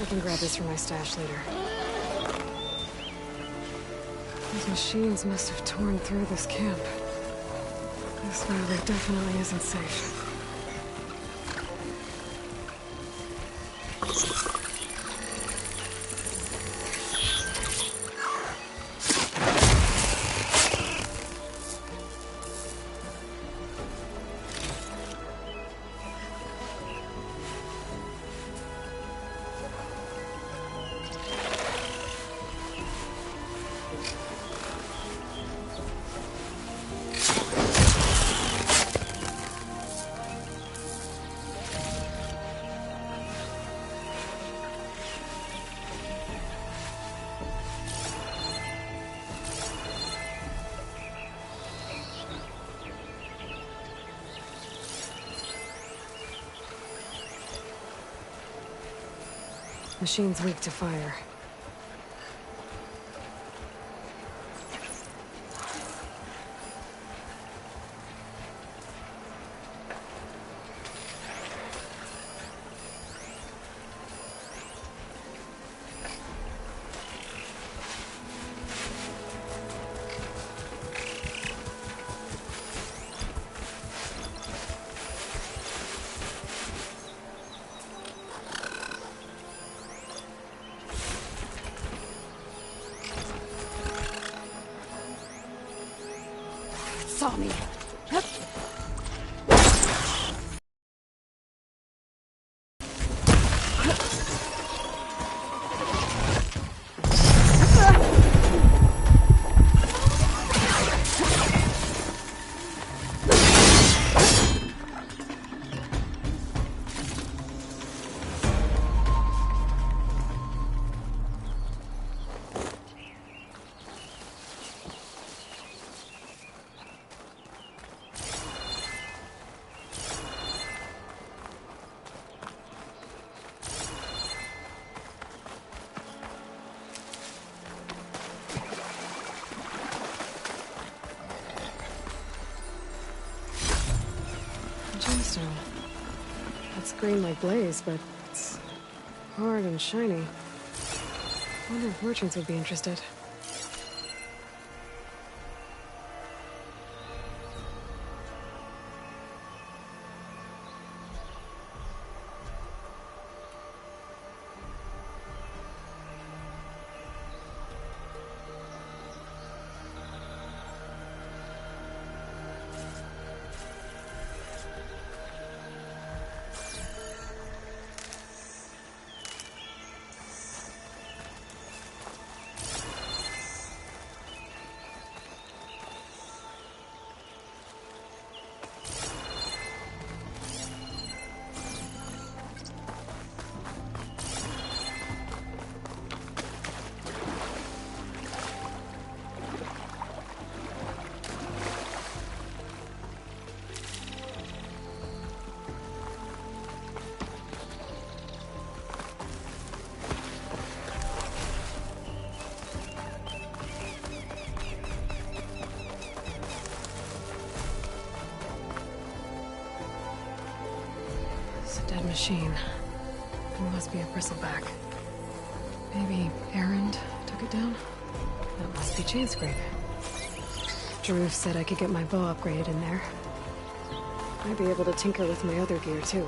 I can grab this from my stash later. These machines must have torn through this camp. This valley definitely isn't safe. Machine's weak to fire. Saw me. Gemstone. It's green like blaze, but it's hard and shiny. I wonder if merchants would be interested. Dead machine. It must be a bristleback. Maybe Erend took it down? That must be Chainscrape. Jaruf said I could get my bow upgraded in there. I'd be able to tinker with my other gear too.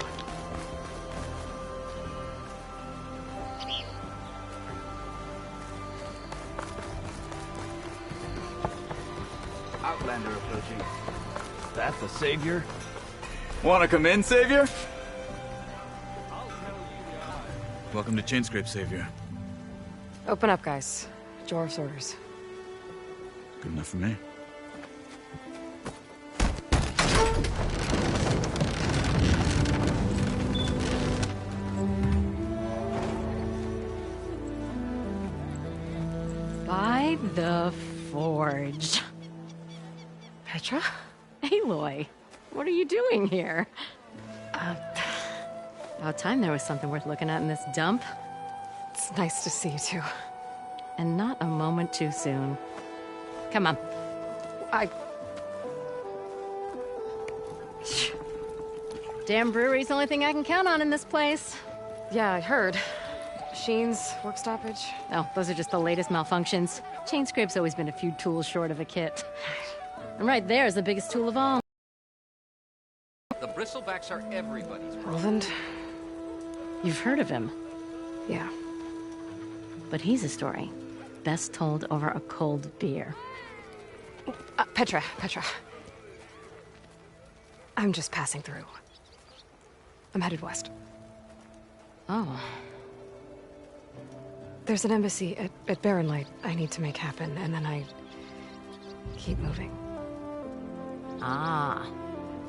Outlander approaching. That the Savior? Wanna come in, Savior? Welcome to Chainscrape, Savior. Open up, guys. Jaruf's orders. Good enough for me. By the Forge. Petra? Aloy, what are you doing here? About time there was something worth looking at in this dump. It's nice to see you too. And not a moment too soon. Come on. Damn brewery's the only thing I can count on in this place. Yeah, I heard. Machines, work stoppage. Oh, those are just the latest malfunctions. Chain Scrape's always been a few tools short of a kit. And right there is the biggest tool of all. The bristlebacks are everybody's. Roland? You've heard of him, Yeah. but he's a story best told over a cold beer. Petra. I'm just passing through. I'm headed west. Oh, There's an embassy at Barren Light I need to make happen, and then I keep moving. ah,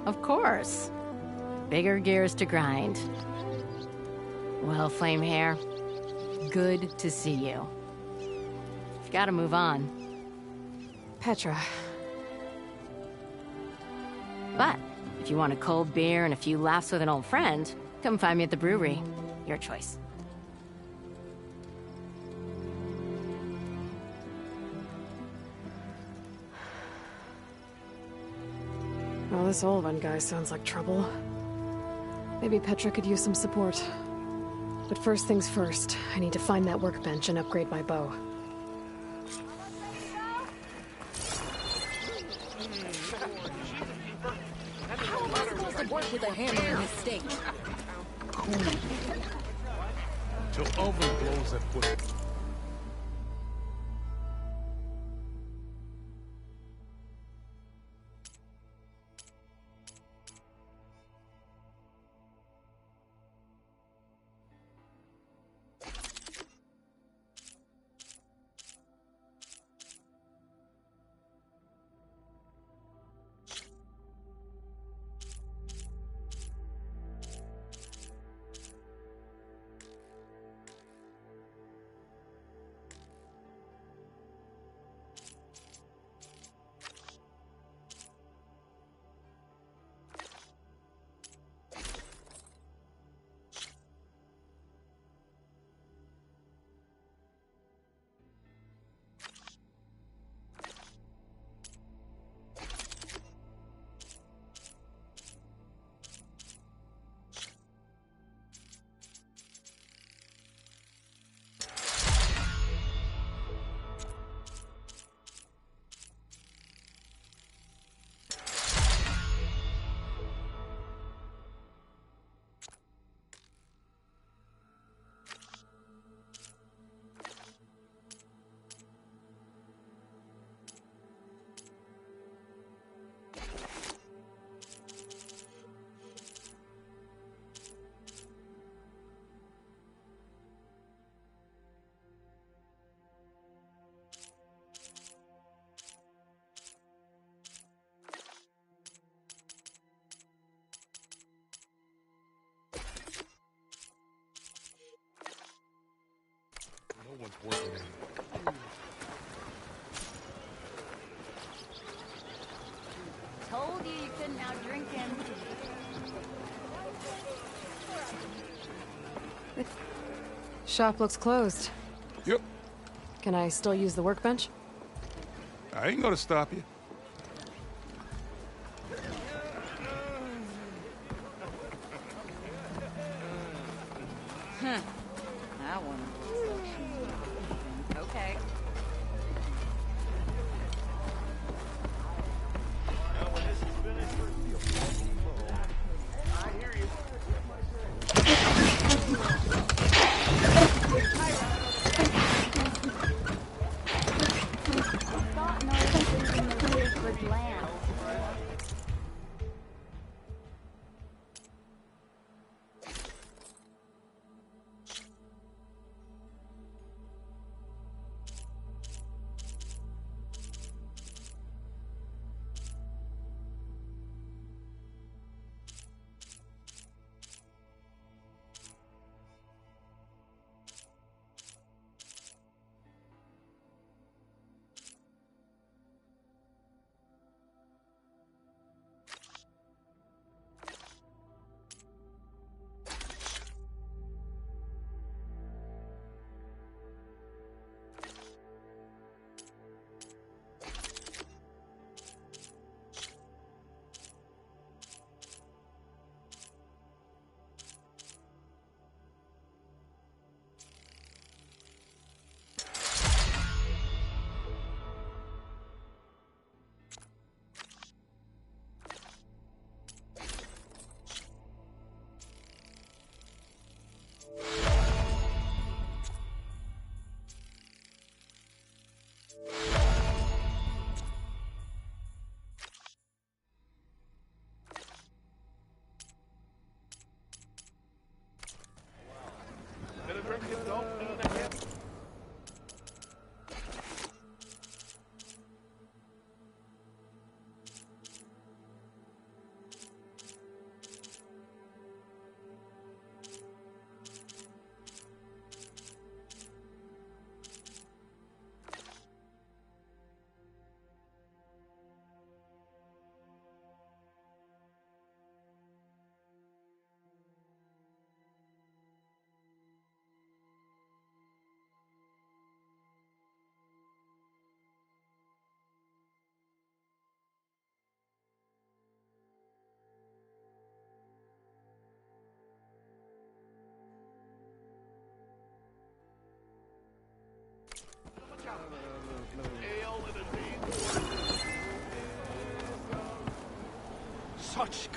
of course. Bigger gears to grind. Well, Flamehair, good to see you. You've got to move on. Petra. But if you want a cold beer and a few laughs with an old friend, come find me at the brewery. Your choice. Well, this old one guy sounds like trouble. Maybe Petra could use some support. But first things first, I need to find that workbench and upgrade my bow. Work with a hammer in his state. Till oven blows that pudding. No one's working anymore. Told you couldn't outdrink him. Shop looks closed. Yep. Can I still use the workbench? I ain't gonna stop you. That one was okay.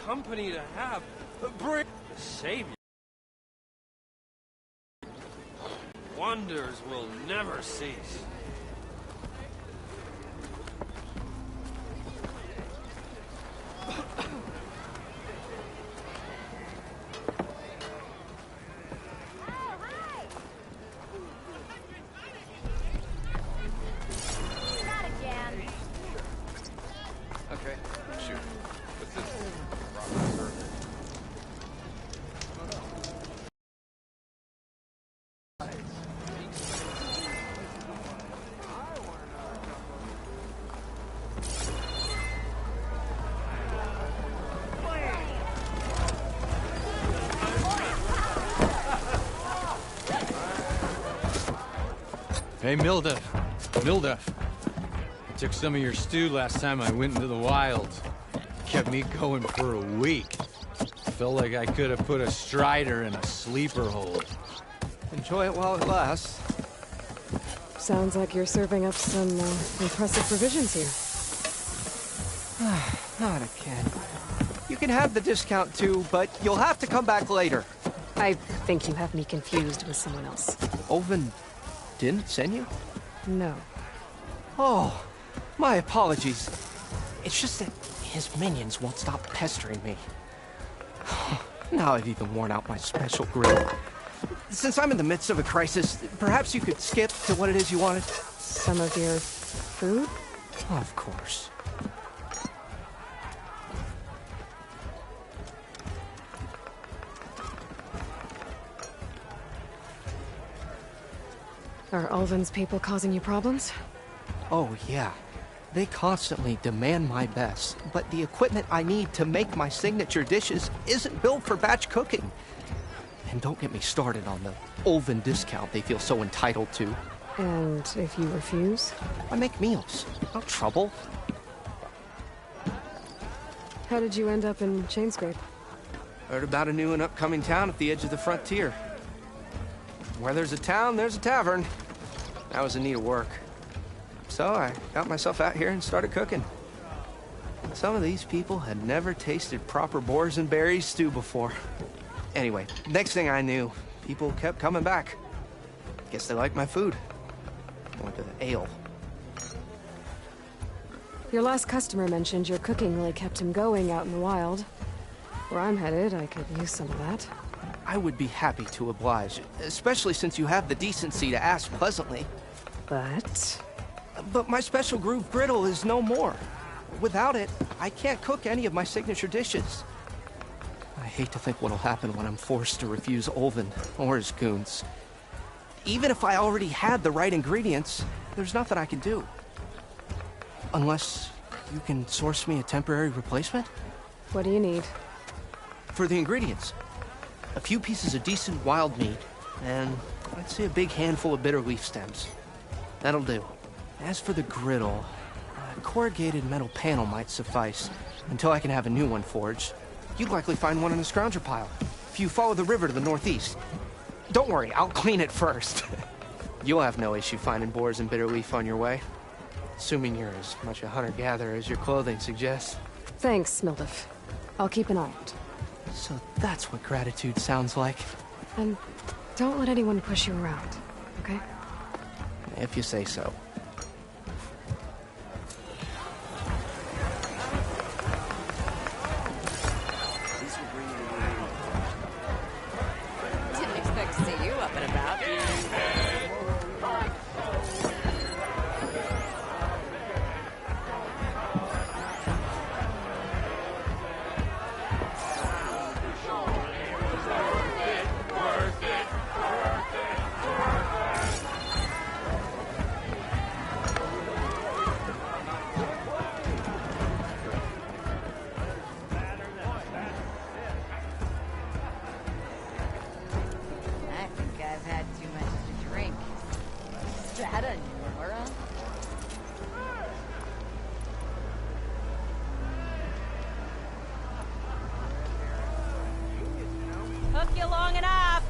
company to have. Bring the savior. Wonders will never cease. Okay, shoot. What's this? Hey, Milda. Milda. I took some of your stew last time I went into the wilds. Kept me going for a week. Felt like I could have put a strider in a sleeper hold. Enjoy it while it lasts. Sounds like you're serving up some impressive provisions here. Not again. You can have the discount too, but you'll have to come back later. I think you have me confused with someone else. Olvin didn't send you? No. Oh, my apologies. It's just that his minions won't stop pestering me. Now I've even worn out my special grill. Since I'm in the midst of a crisis, perhaps you could skip to what it is you wanted? Some of your food? Of course. Are Ulvin's people causing you problems? Oh, yeah. They constantly demand my best, but the equipment I need to make my signature dishes isn't built for batch cooking. And don't get me started on the Ulvin discount they feel so entitled to. And if you refuse? I make meals. No trouble. How did you end up in Chainscrape? Heard about a new and upcoming town at the edge of the frontier. Where there's a town, there's a tavern. I was in need of work. So I got myself out here and started cooking. Some of these people had never tasted proper boars and berries stew before. Anyway, next thing I knew, people kept coming back. Guess they liked my food. More to the ale. Your last customer mentioned your cooking really kept him going out in the wild. Where I'm headed, I could use some of that. I would be happy to oblige, especially since you have the decency to ask pleasantly. But my special groove griddle is no more. Without it, I can't cook any of my signature dishes. I hate to think what'll happen when I'm forced to refuse Ulvin or his goons. Even if I already had the right ingredients, there's nothing I can do. Unless you can source me a temporary replacement? What do you need? For the ingredients, a few pieces of decent wild meat, and I'd say a big handful of bitter leaf stems. That'll do. As for the griddle, a corrugated metal panel might suffice until I can have a new one forged. You'd likely find one in the scrounger pile if you follow the river to the northeast. Don't worry, I'll clean it first. You'll have no issue finding boars and bitter leaf on your way. Assuming you're as much a hunter-gatherer as your clothing suggests. Thanks, Mildif. I'll keep an eye out. So that's what gratitude sounds like. And don't let anyone push you around, okay? If you say so. Didn't expect to see you up and about. I think I've had too much to drink. Is that a Nora? Took you long enough.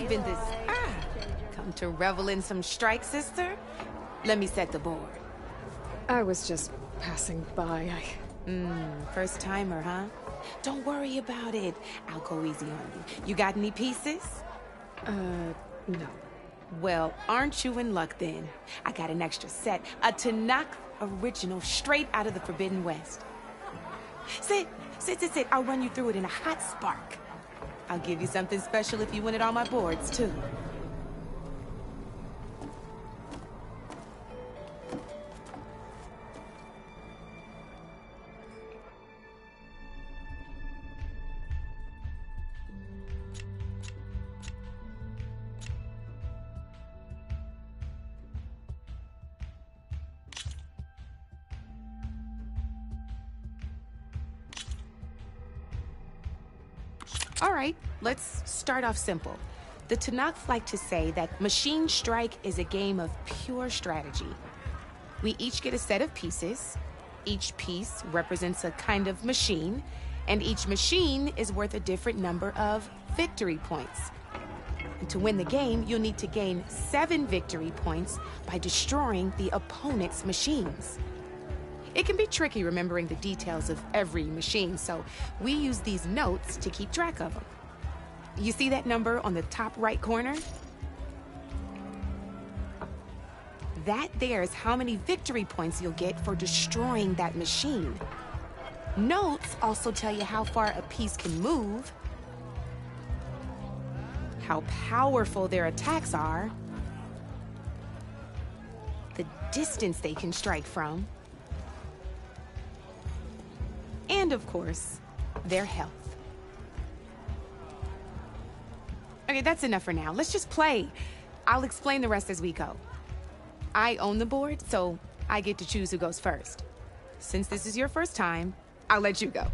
you been this... Come to revel in some strike, sister? Let me set the board. I was just passing by. First timer, huh? Don't worry about it. I'll go easy on you. You got any pieces? No. Well, aren't you in luck then? I got an extra set, a Tanakh original straight out of the Forbidden West. Sit. I'll run you through it in a hot spark. I'll give you something special if you win it on my boards, too. All right, let's start off simple. The Tanakh like to say that Machine Strike is a game of pure strategy. We each get a set of pieces. Each piece represents a kind of machine, and each machine is worth a different number of victory points. And to win the game, you'll need to gain 7 victory points by destroying the opponent's machines. It can be tricky remembering the details of every machine, so we use these notes to keep track of them. You see that number on the top right corner? That there is how many victory points you'll get for destroying that machine. Notes also tell you how far a piece can move, how powerful their attacks are, the distance they can strike from, and of course, their health. Okay, that's enough for now. Let's just play. I'll explain the rest as we go. I own the board, so I get to choose who goes first. Since this is your first time, I'll let you go.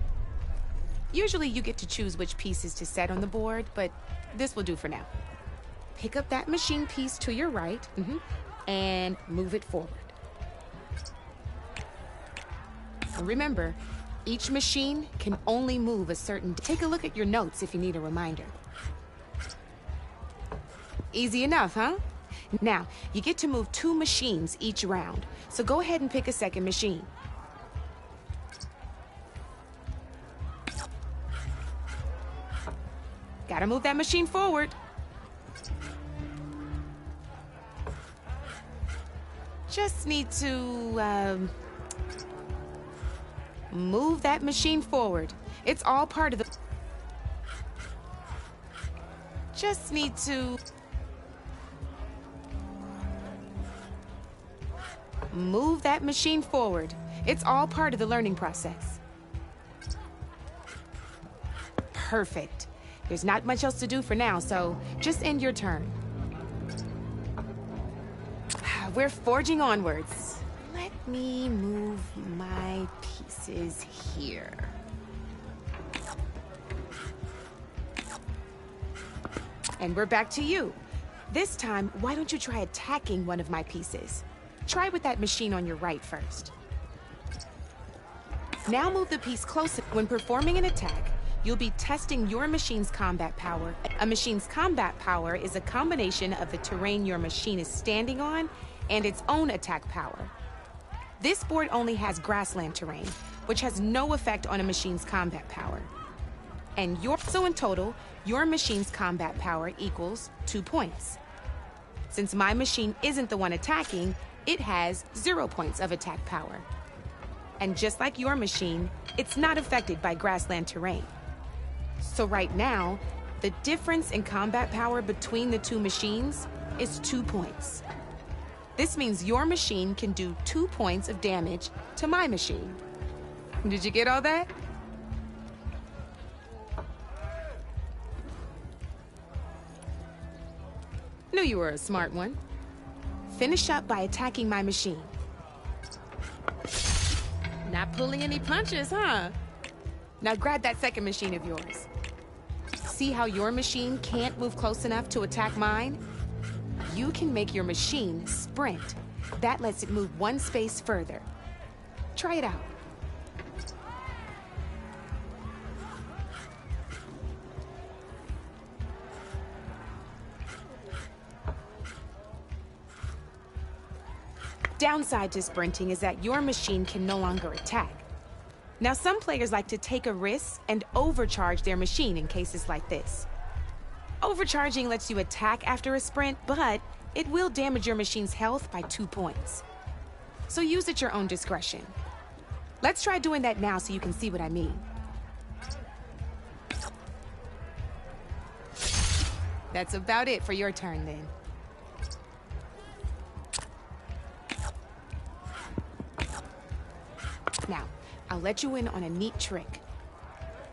Usually you get to choose which pieces to set on the board, but this will do for now. Pick up that machine piece to your right, and move it forward. Remember, each machine can only move a certain... Take a look at your notes if you need a reminder. Easy enough, huh? Now, you get to move 2 machines each round, so go ahead and pick a second machine. Gotta move that machine forward. Just need to, move that machine forward. It's all part of the... Just need to... Move that machine forward. It's all part of the learning process. Perfect. There's not much else to do for now, so just end your turn. We're forging onwards. Let me move my pieces here. And we're back to you. This time, why don't you try attacking one of my pieces? Try with that machine on your right first. Now move the piece closer. When performing an attack, you'll be testing your machine's combat power. A machine's combat power is a combination of the terrain your machine is standing on and its own attack power. This board only has grassland terrain, which has no effect on a machine's combat power. And so in total, your machine's combat power equals 2 points. Since my machine isn't the one attacking, it has 0 points of attack power. And just like your machine, it's not affected by grassland terrain. So right now, the difference in combat power between the 2 machines is 2 points. This means your machine can do 2 points of damage to my machine. Did you get all that? Knew you were a smart one. Finish up by attacking my machine. Not pulling any punches, huh? Now grab that second machine of yours. See how your machine can't move close enough to attack mine? You can make your machine sprint. That lets it move 1 space further. Try it out. Downside to sprinting is that your machine can no longer attack. Now, some players like to take a risk and overcharge their machine in cases like this. Overcharging lets you attack after a sprint, but it will damage your machine's health by 2 points. So use at your own discretion. Let's try doing that now so you can see what I mean. That's about it for your turn then. Now, I'll let you in on a neat trick.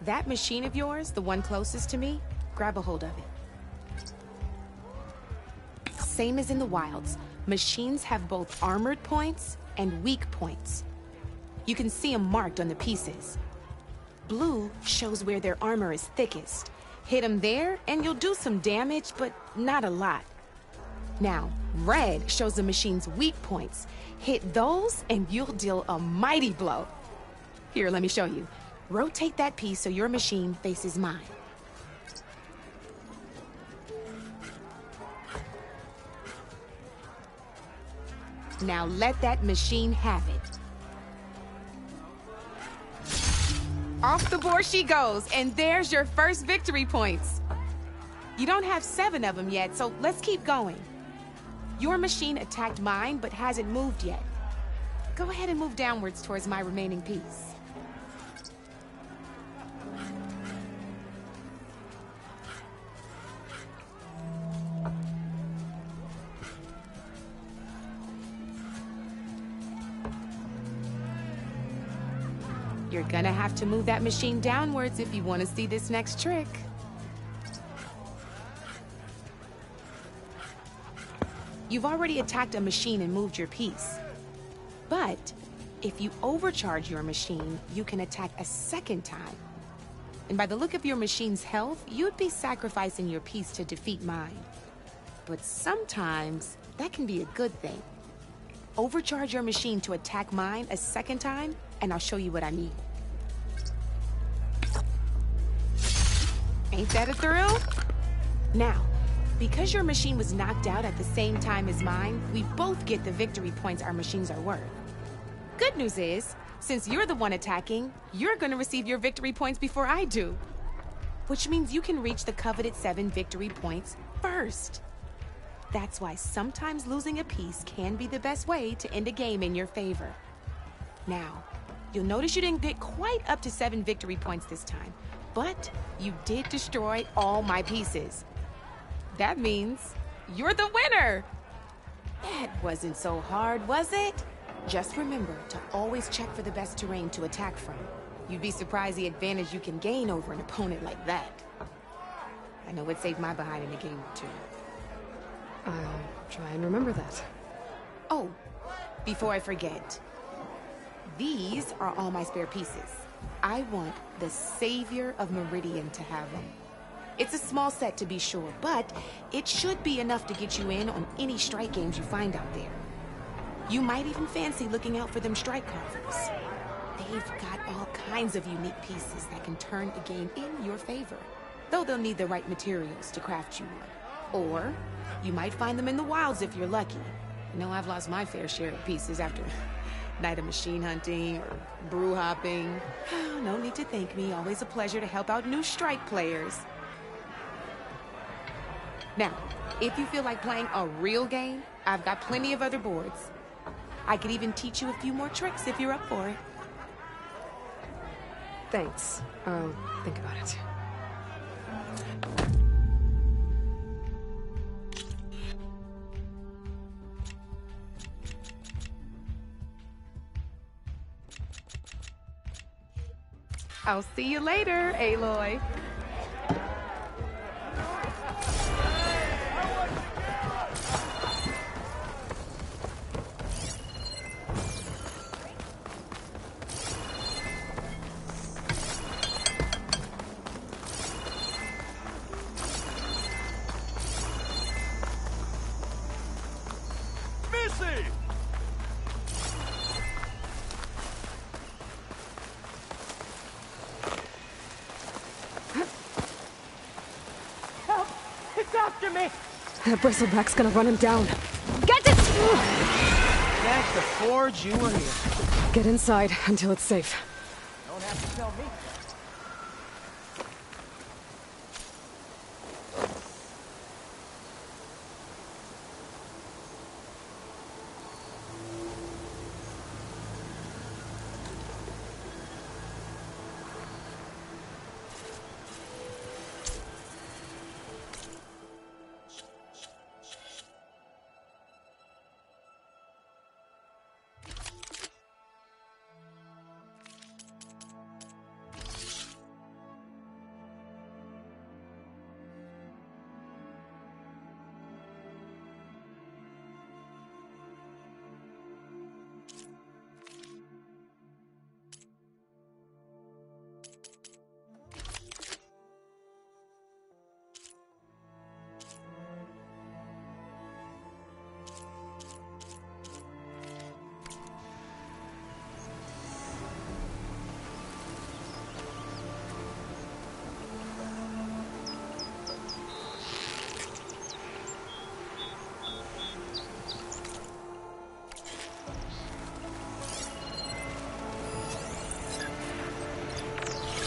That machine of yours, the one closest to me, grab a hold of it. Same as in the wilds, machines have both armored points and weak points. You can see them marked on the pieces. Blue shows where their armor is thickest. Hit them there and you'll do some damage, but not a lot. Now, red shows the machine's weak points. Hit those and you'll deal a mighty blow. Here, let me show you. Rotate that piece so your machine faces mine. Now let that machine have it. Off the board she goes, and there's your first victory points. You don't have 7 of them yet, so let's keep going. Your machine attacked mine, but hasn't moved yet. Go ahead and move downwards towards my remaining piece. You're gonna have to move that machine downwards if you want to see this next trick. You've already attacked a machine and moved your piece. But if you overcharge your machine, you can attack a second time. And by the look of your machine's health, you'd be sacrificing your piece to defeat mine. But sometimes that can be a good thing. Overcharge your machine to attack mine a second time, and I'll show you what I mean. Ain't that a thrill? Now, because your machine was knocked out at the same time as mine, we both get the victory points our machines are worth. Good news is, since you're the one attacking, you're gonna receive your victory points before I do. Which means you can reach the coveted 7 victory points first. That's why sometimes losing a piece can be the best way to end a game in your favor. Now, you'll notice you didn't get quite up to 7 victory points this time, but you did destroy all my pieces. That means you're the winner! That wasn't so hard, was it? Just remember to always check for the best terrain to attack from. You'd be surprised the advantage you can gain over an opponent like that. I know it saved my behind in a game or two. I'll try and remember that. Oh, before I forget, these are all my spare pieces. I want the Savior of Meridian to have them. It's a small set to be sure, but it should be enough to get you in on any strike games you find out there. You might even fancy looking out for them strike carvers. They've got all kinds of unique pieces that can turn a game in your favor, though they'll need the right materials to craft you one. Or you might find them in the wilds if you're lucky. You know, I've lost my fair share of pieces after night of machine hunting or brew hopping. No need to thank me. Always a pleasure to help out new strike players. Now, if you feel like playing a real game, I've got plenty of other boards. I could even teach you a few more tricks if you're up for it. Thanks. I'll think about it. I'll see you later, Aloy. That bristleback's gonna run him down. Get it! checked the forge, you were here. Get inside until it's safe. Don't have to tell me.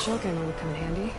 Shotgun will come in handy.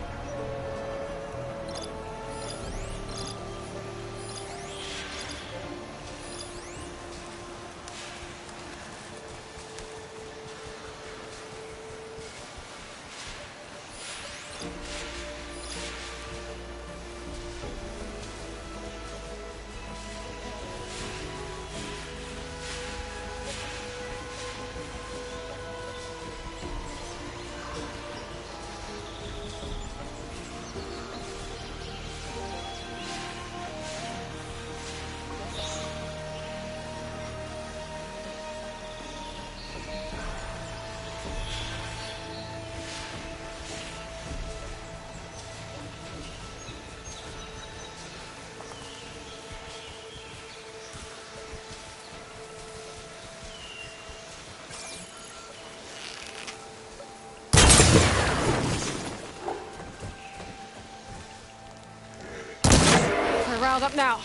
Riled up now.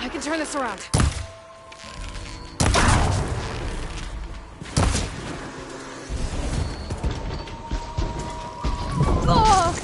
I can turn this around. Oh!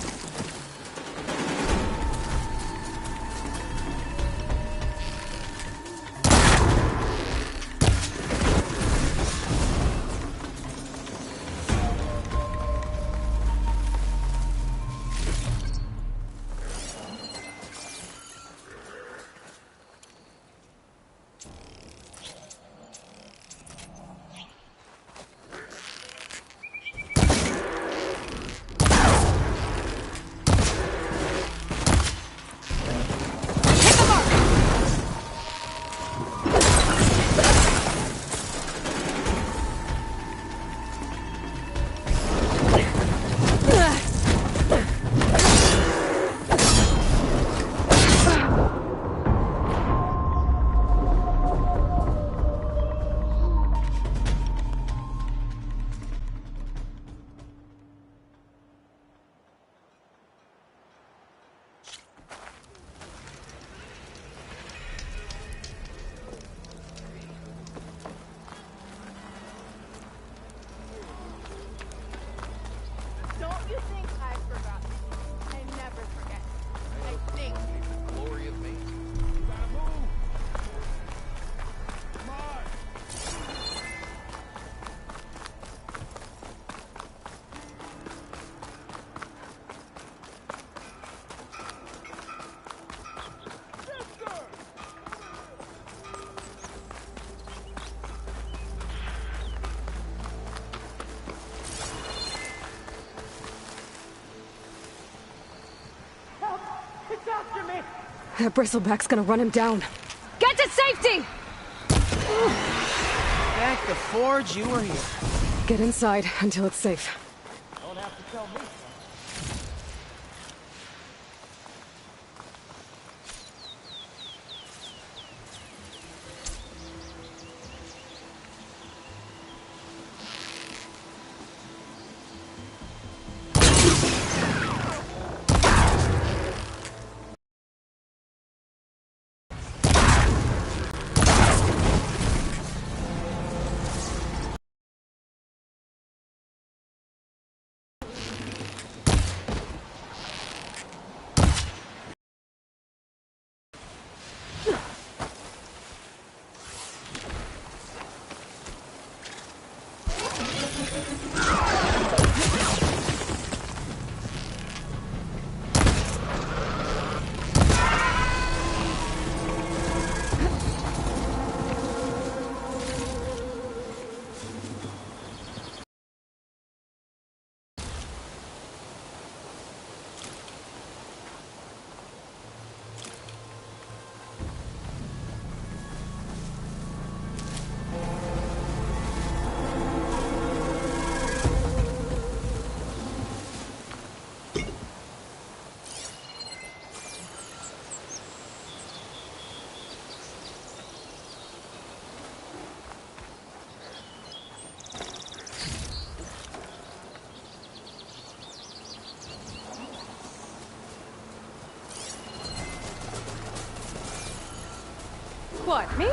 That bristleback's gonna run him down. Get to safety! Thank the Forge you were here. Get inside until it's safe. What, me?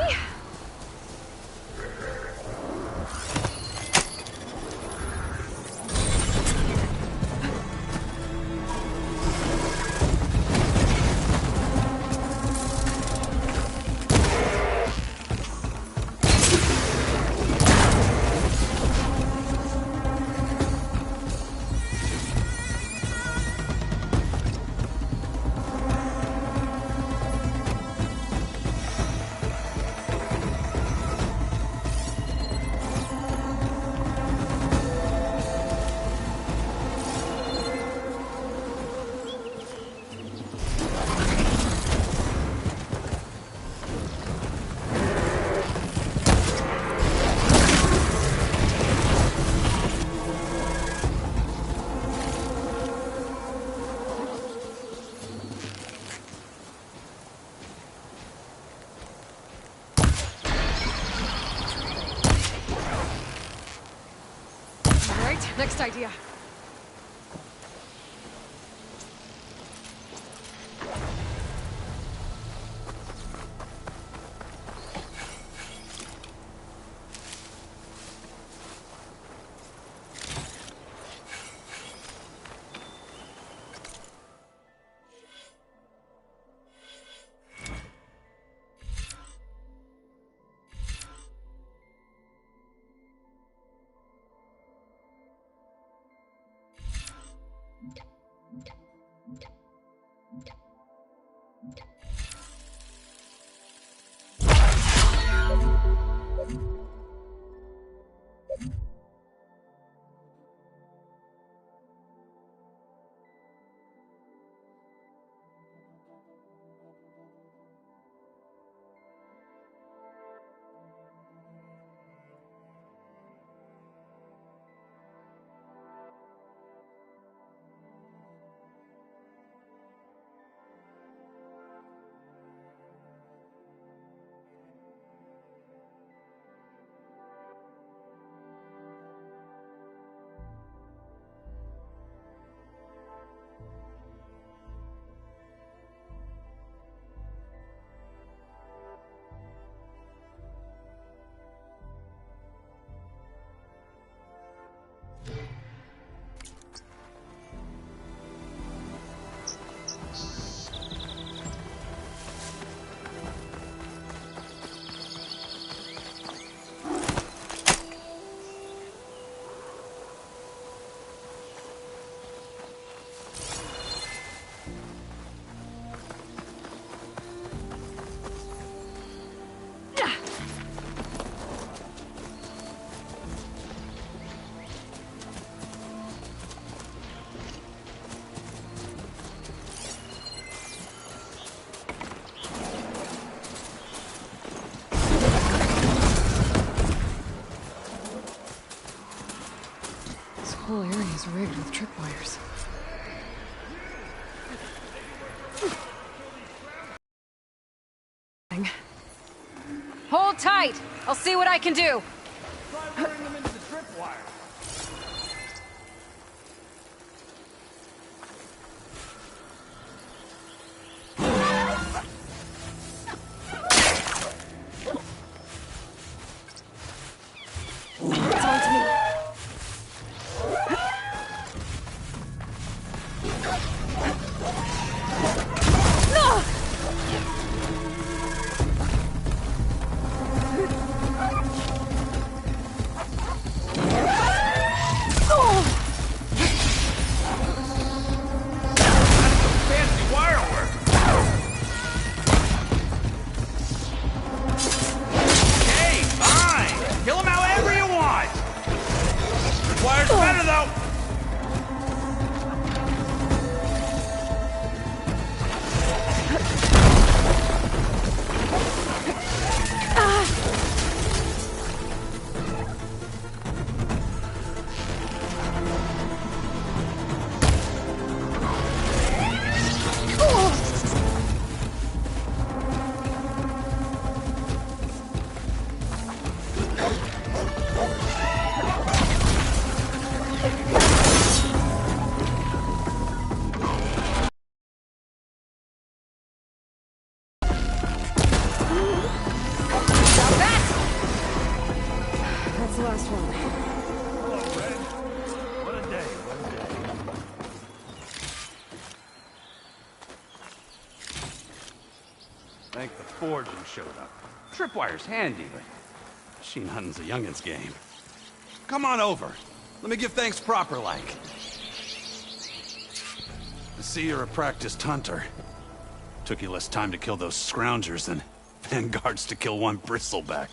Next idea. rigged with tripwires. Hold tight! I'll see what I can do! Try running them into the tripwire. It's on to me. Fancy wire work. Hey, fine. Kill him however you want. Wire's better though. That's the last one. Hello, Red. What a day, what a day. Thank the forging showed up. Tripwire's handy, but machine hunting's a youngin's game. Come on over. Let me give thanks proper like. I see you're a practiced hunter. Took you less time to kill those scroungers than vanguards to kill one bristleback.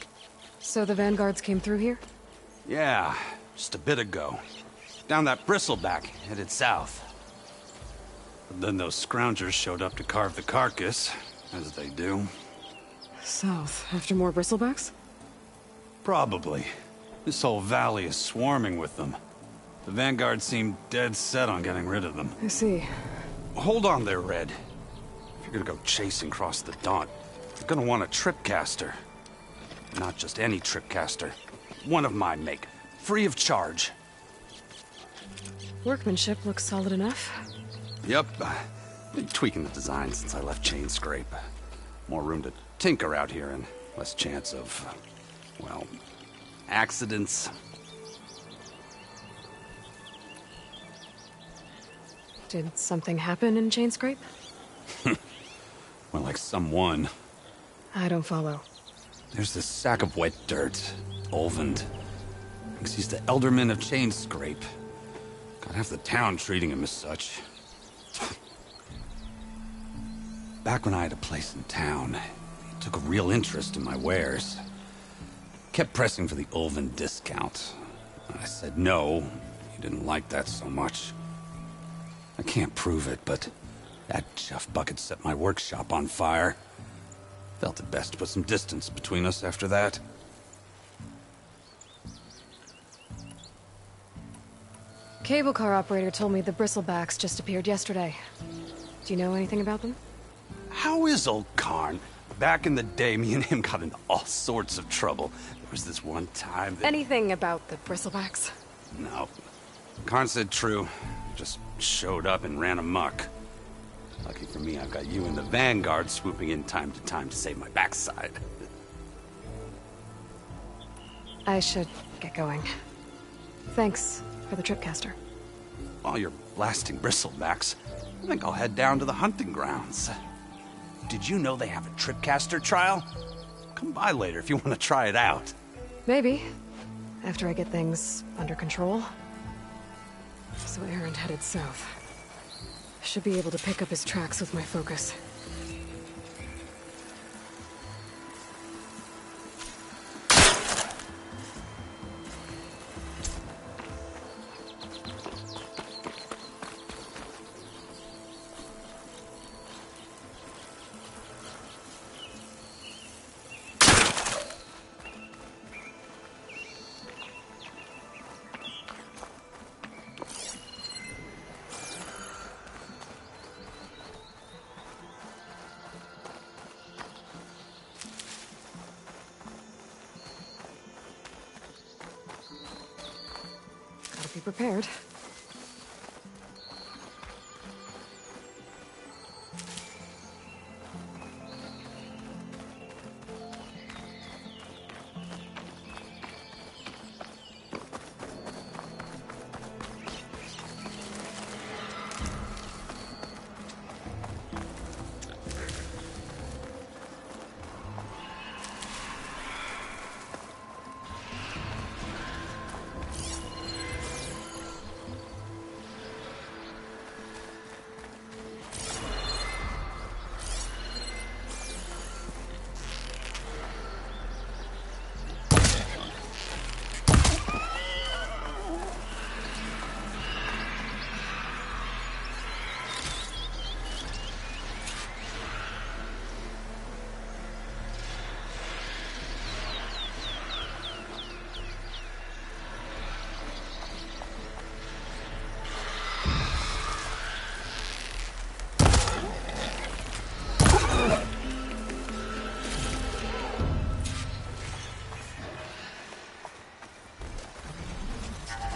So the vanguards came through here? Yeah, just a bit ago. Down that bristleback, headed south. But then those scroungers showed up to carve the carcass, as they do. South, after more bristlebacks? Probably. This whole valley is swarming with them. The vanguard seemed dead set on getting rid of them. I see. Hold on there, Red. If you're gonna go chasing across the Daunt, you're gonna want a tripcaster. Not just any tripcaster. One of my make. Free of charge. Workmanship looks solid enough. Yep. Been tweaking the design since I left Chain Scrape. More room to tinker out here and less chance of, well, accidents. Did something happen in Chain Scrape? More like someone. I don't follow. There's this sack of wet dirt. Olvend. Thinks he's the Elderman of Chain Scrape. Got half the town treating him as such. Back when I had a place in town, he took a real interest in my wares. Kept pressing for the Olvend discount. I said no. He didn't like that so much. I can't prove it, but that chuff bucket set my workshop on fire. Felt it best to put some distance between us after that. Cable car operator told me the bristlebacks just appeared yesterday. Do you know anything about them? How is old Karn? Back in the day, me and him got into all sorts of trouble. There was this one time that... Anything about the bristlebacks? No. Karn said true. Just showed up and ran amok. Lucky for me, I've got you and the Vanguard swooping in time to save my backside. I should get going. Thanks for the tripcaster. While you're blasting bristlebacks, I think I'll head down to the hunting grounds. Did you know they have a tripcaster trial? Come by later if you want to try it out. Maybe. After I get things under control. So Erend headed south. Should be able to pick up his tracks with my focus. prepared.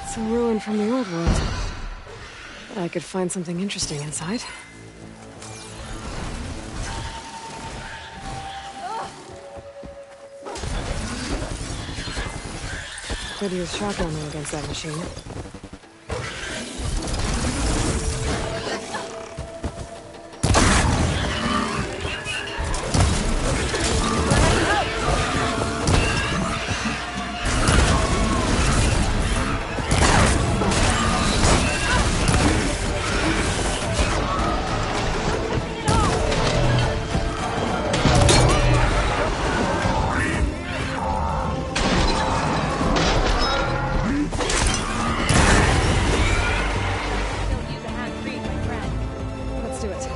It's a ruin from the old world. I could find something interesting inside. Could use shock ammo against that machine. Let's do it.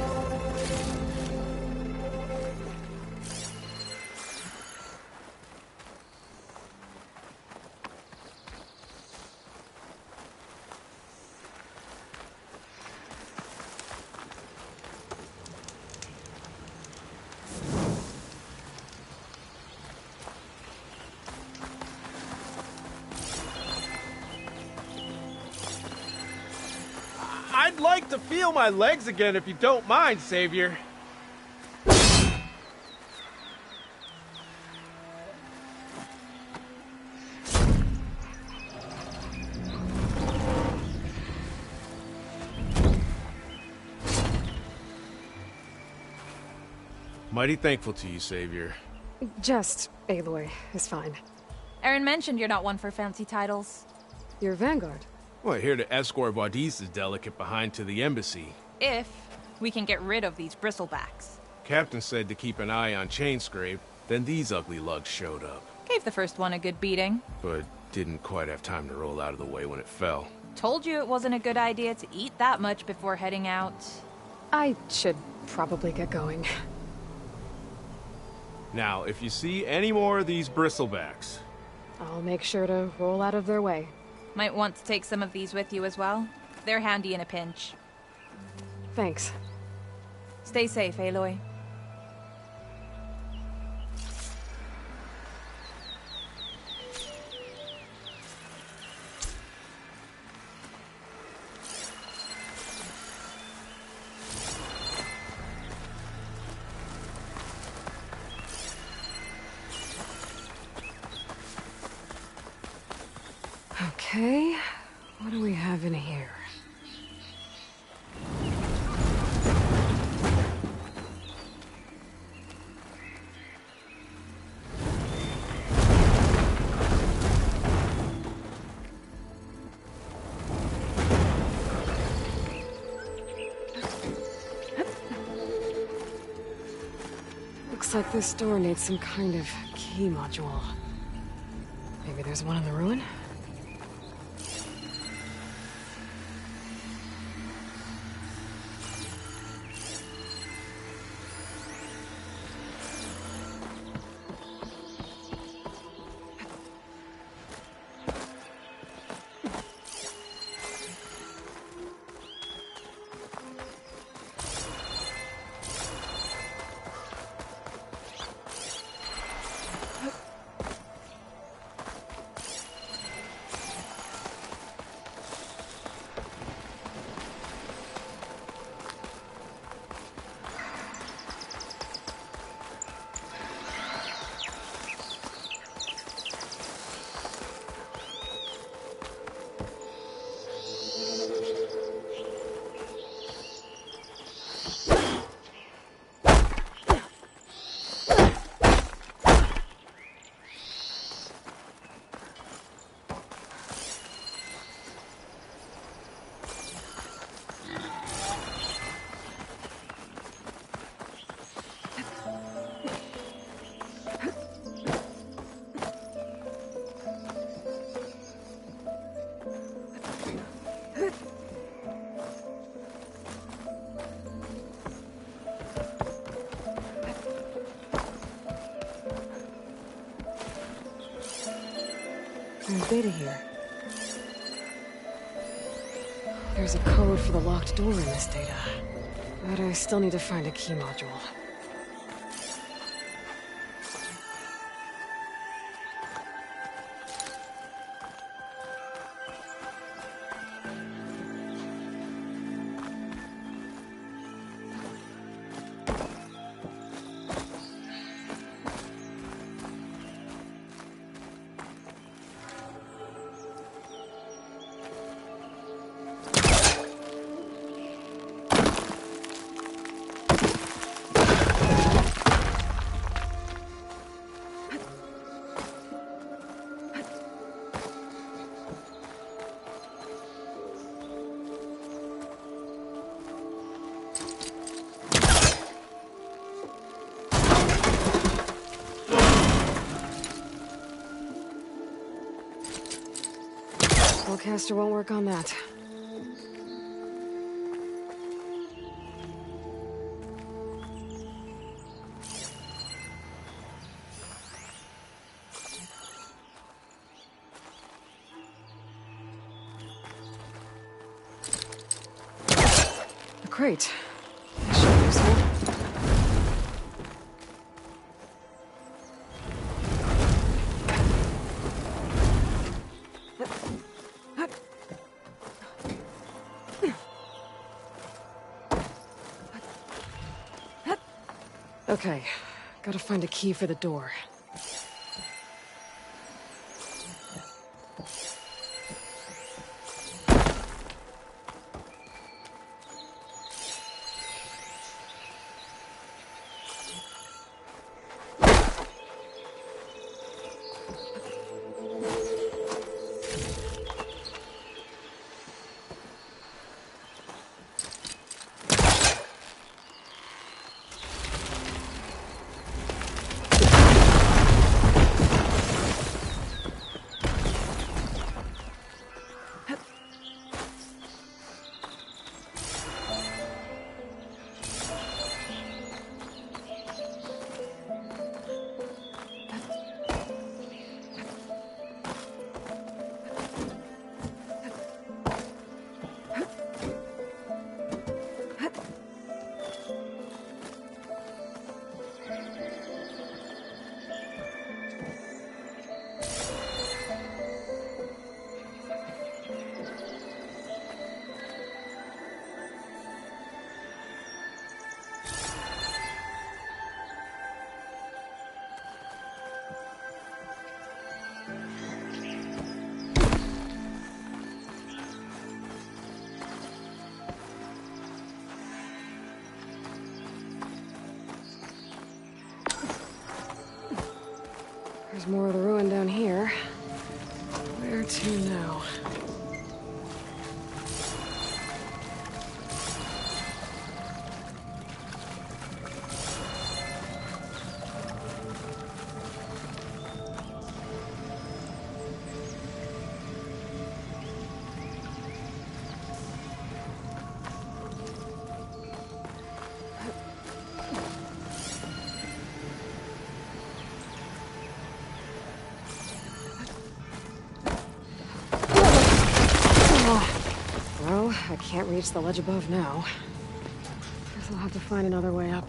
I'd like to feel my legs again if you don't mind, Savior. Mighty thankful to you, Savior. Just Aloy is fine. Aaron mentioned you're not one for fancy titles. You're Vanguard. Well, here to escort Wadis' delicate behind to the embassy. If we can get rid of these bristlebacks. Captain said to keep an eye on Chainscrape, then these ugly lugs showed up. Gave the first one a good beating. But didn't quite have time to roll out of the way when it fell. Told you it wasn't a good idea to eat that much before heading out. I should probably get going. Now, if you see any more of these bristlebacks... I'll make sure to roll out of their way. Might want to take some of these with you as well. They're handy in a pinch. Thanks. Stay safe, Aloy. Okay, what do we have in here? Looks like this door needs some kind of key module. Maybe there's one in the ruin? There's data here. There's a code for the locked door in this data. But I still need to find a key module. Spellcaster won't work on that. A crate. That should be useful. Okay, gotta find a key for the door. There's more of the ruin down here. Where to now? Well, I can't reach the ledge above now. Guess I'll have to find another way up.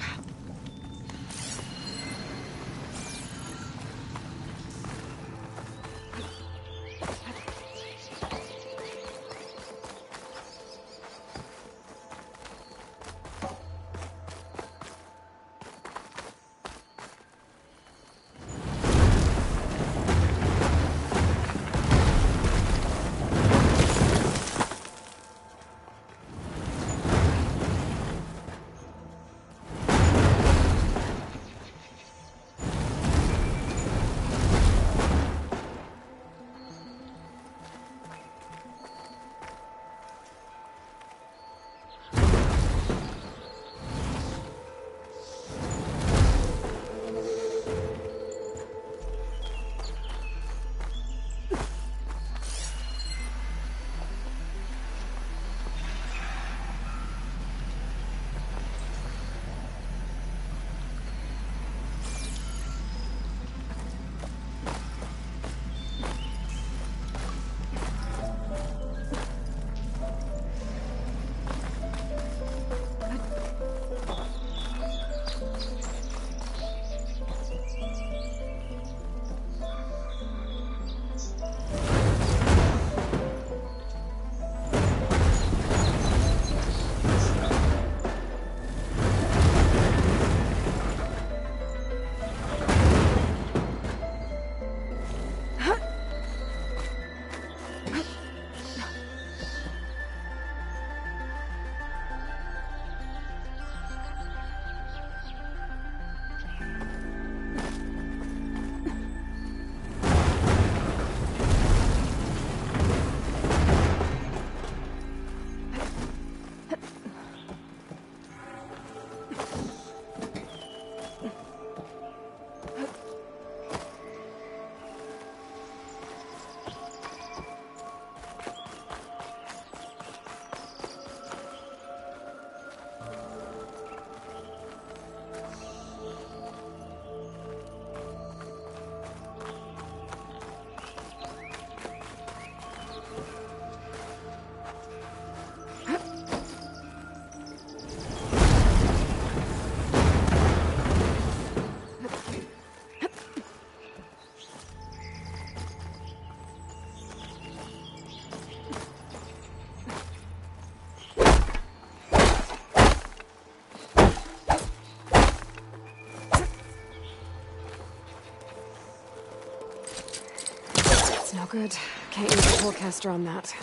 good. Can't use the forecaster on that.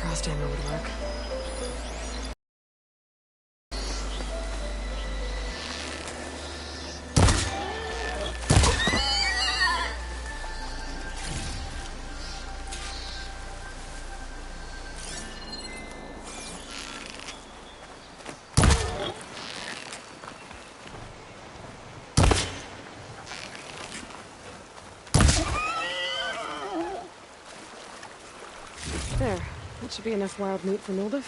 Frost ammo would work. There. That should be enough wild meat for Nildiv.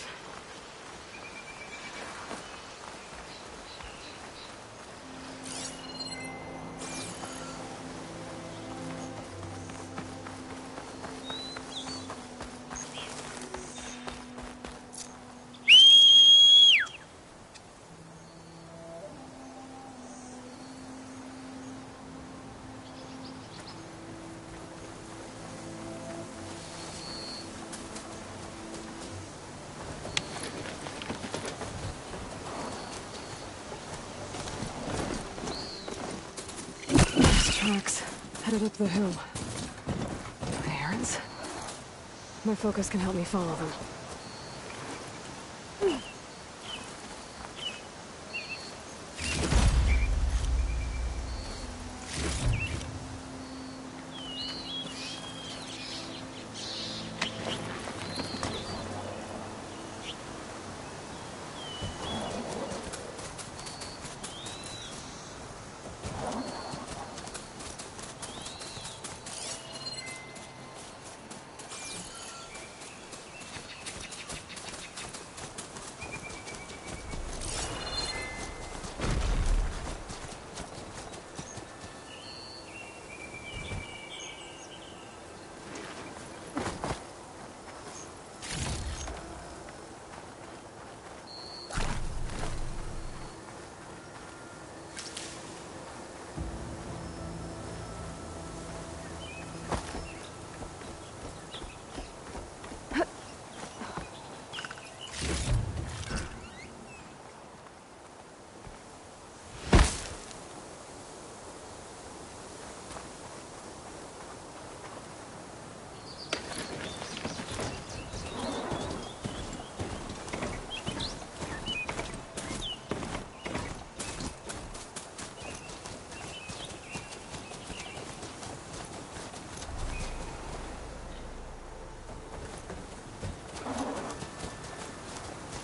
Tracks headed up the hill. The herons? My focus can help me follow them.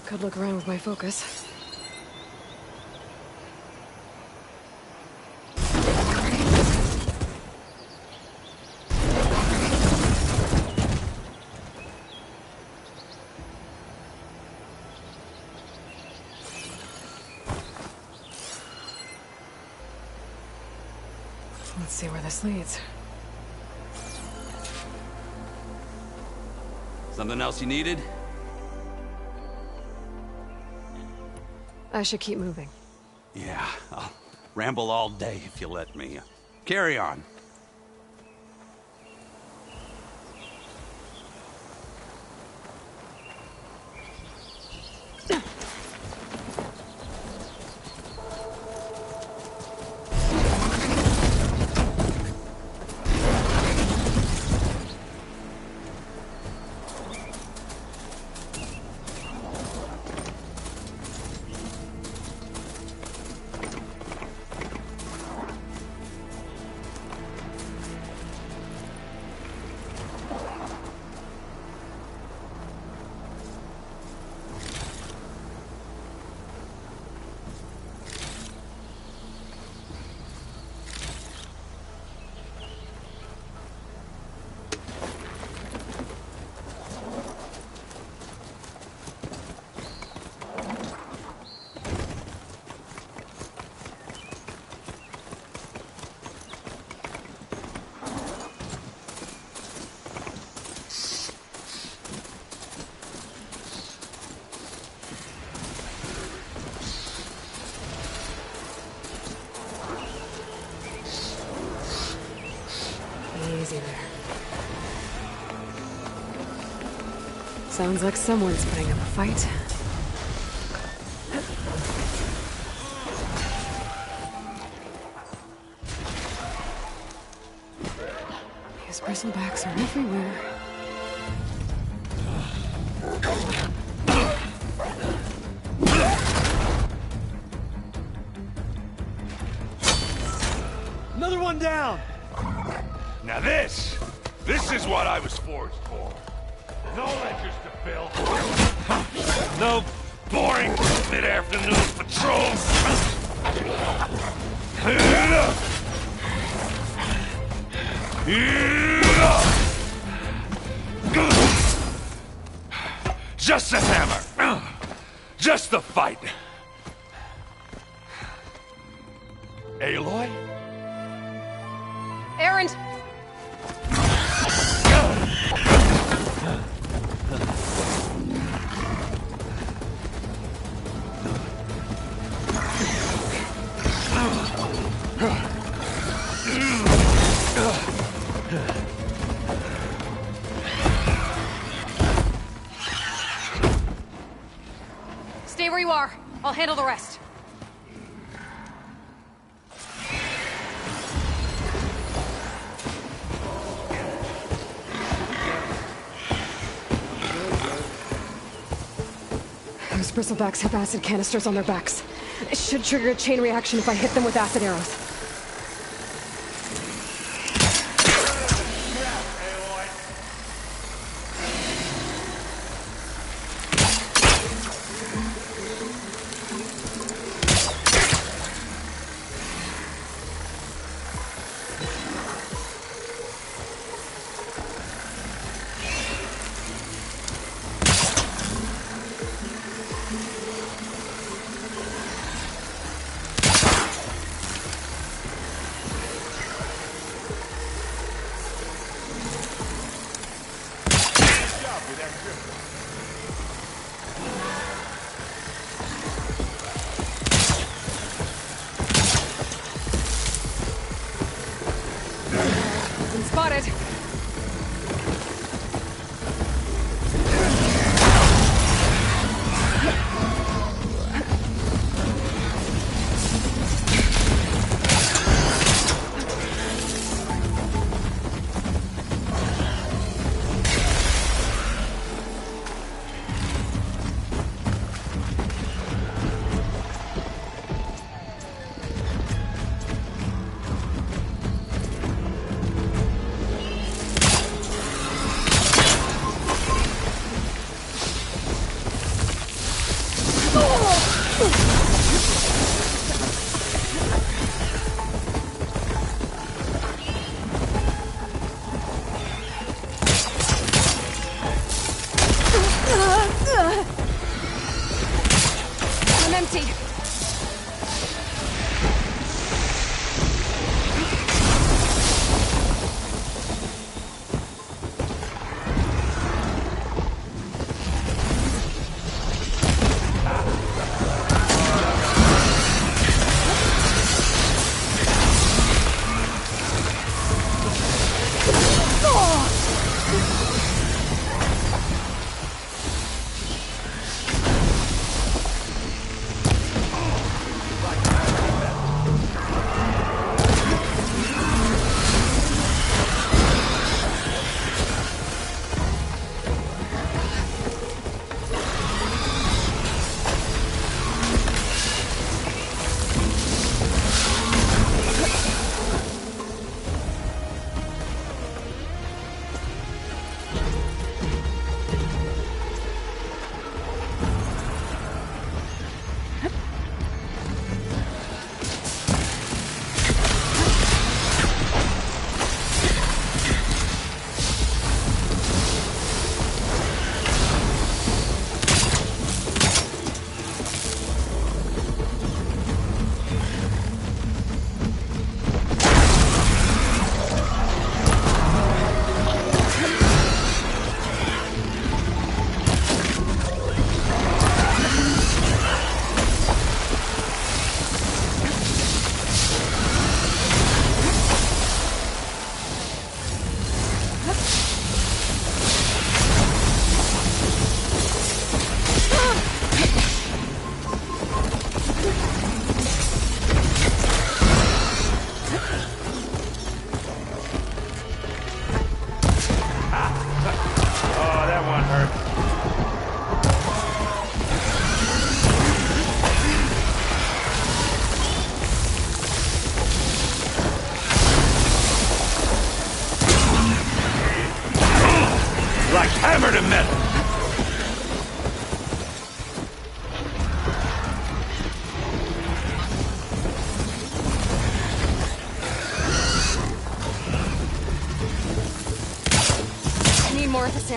Could look around with my focus. Let's see where this leads. Something else you needed? I should keep moving. Yeah, I'll ramble all day if you let me. Carry on. Sounds like someone's putting up a fight. These bristlebacks are everywhere. Another one down! Now this is what I was forged for. No ledgers to fill. No boring mid-afternoon patrols. Just the hammer. Just the fight. Aloy? Erend! Stay where you are. I'll handle the rest. Those bristlebacks have acid canisters on their backs. It should trigger a chain reaction if I hit them with acid arrows. Been spotted. I'm empty.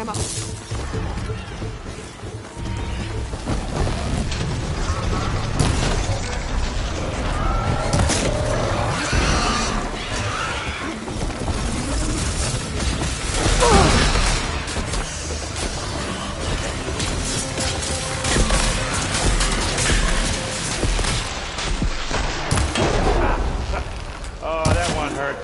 ammo. Oh, that one hurt.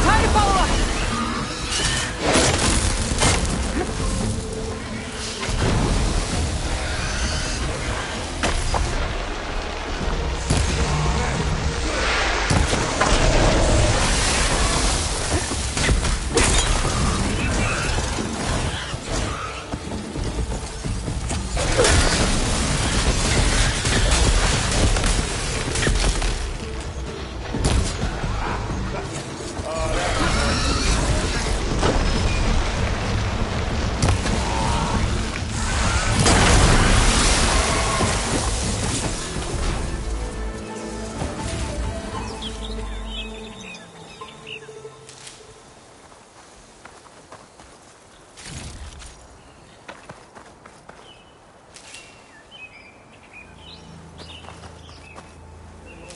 Time to follow up!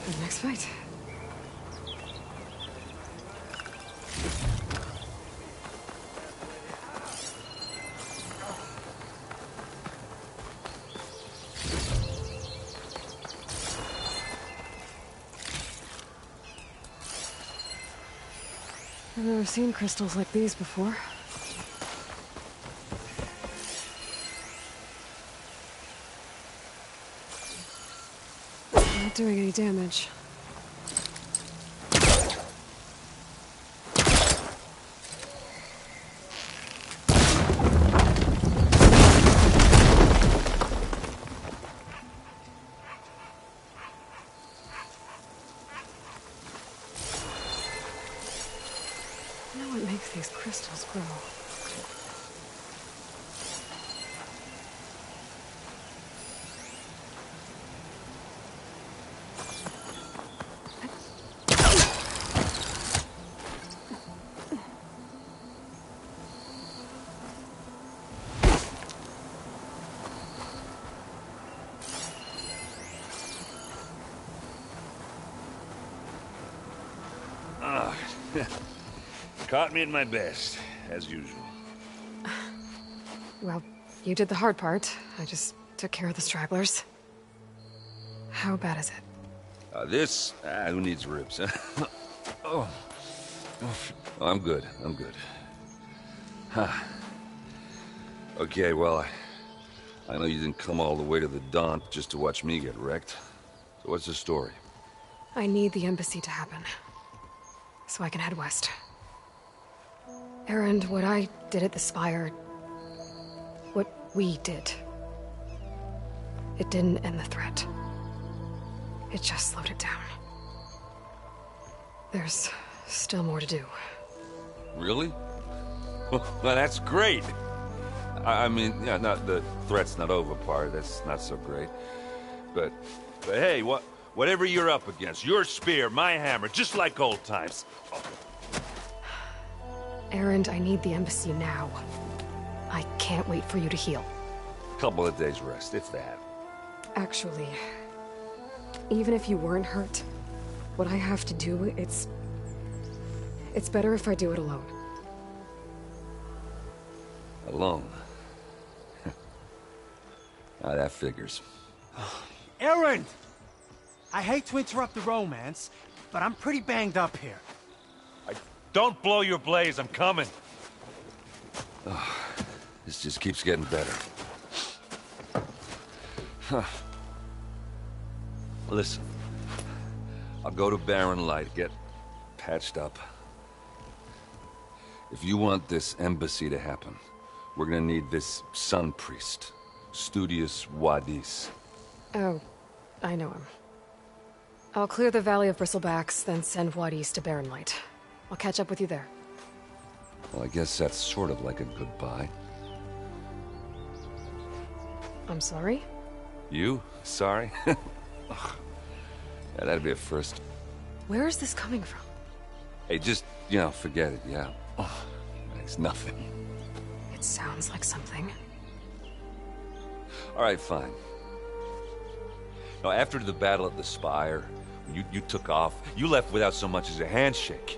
The next fight. I've never seen crystals like these before. Not doing any damage. I know what makes these crystals grow. Caught me at my best, as usual. Well, you did the hard part. I just took care of the stragglers. How bad is it? Who needs ribs? Oh. I'm good. I'm good. Huh. Okay, well, I know you didn't come all the way to the Daunt just to watch me get wrecked. So what's the story? I need the embassy to happen, so I can head west. Erend, what I did at the Spire, what we did, it didn't end the threat. It just slowed it down. There's still more to do. Really? Well, that's great. I mean, yeah, not the threat's not over part. That's not so great. But hey, whatever you're up against, your spear, my hammer, just like old times. Erend, I need the embassy now. I can't wait for you to heal. Couple of days rest, if that. Actually, even if you weren't hurt, what I have to do, it's better if I do it alone. Alone? That figures. Erend! I hate to interrupt the romance, but I'm pretty banged up here. Don't blow your blaze, I'm coming. Oh, this just keeps getting better. Huh. Listen, I'll go to Barren Light, get patched up. If you want this embassy to happen, we're gonna need this Sun Priest, Studius Wadis. Oh, I know him. I'll clear the Valley of Bristlebacks, then send Wadis to Barren Light. I'll catch up with you there. Well, I guess that's sort of like a goodbye. I'm sorry? You? Sorry? Ugh. Yeah, that'd be a first. Where is this coming from? Hey, just, forget it, yeah. Oh, it's nothing. It sounds like something. All right, fine. Now, after the battle at the Spire, when you took off, you left without so much as a handshake.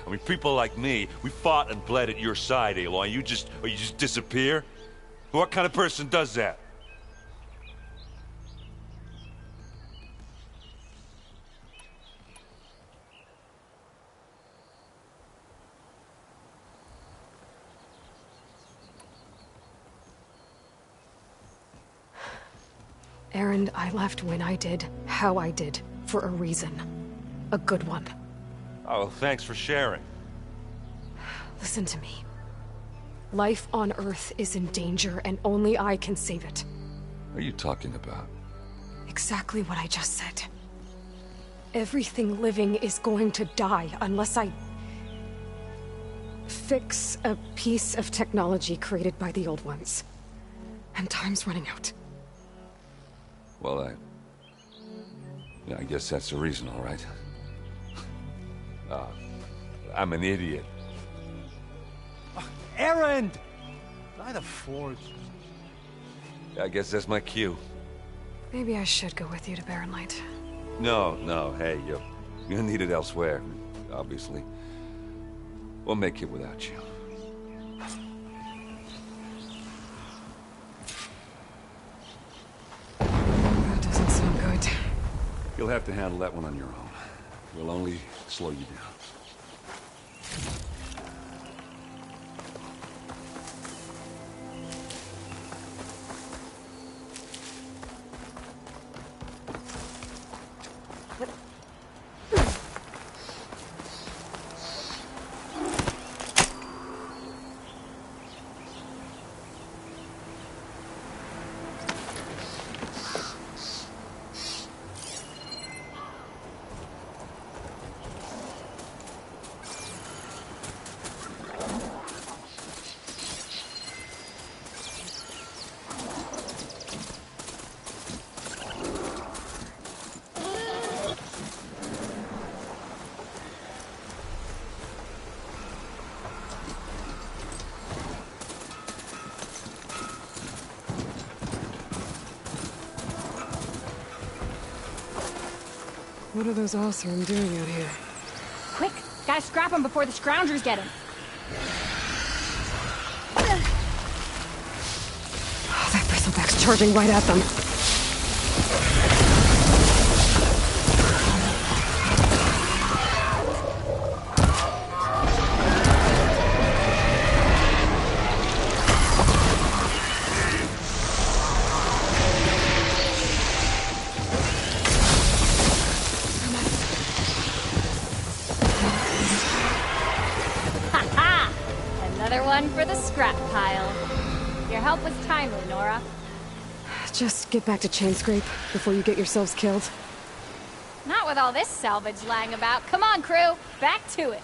I mean, people like me, we fought and bled at your side, Aloy. You just disappear? What kind of person does that? Erend, I left when I did, how I did, for a reason. A good one. Oh, thanks for sharing. Listen to me. Life on Earth is in danger, and only I can save it. What are you talking about? Exactly what I just said. Everything living is going to die unless I fix a piece of technology created by the Old Ones. And time's running out. Well, I guess that's the reason, all right. I'm an idiot. Erend! By the Forge. I guess that's my cue. Maybe I should go with you to Barren Light. No, hey, you're needed elsewhere, obviously. We'll make it without you. That doesn't sound good. You'll have to handle that one on your own. We'll only slow you down. What are those Oseram doing out here? Quick! Gotta scrap him before the Scroungers get him. Oh, that bristleback's charging right at them. For the scrap pile. Your help was timely, Nora. Just get back to Chainscrape before you get yourselves killed. Not with all this salvage lying about. Come on, crew. Back to it.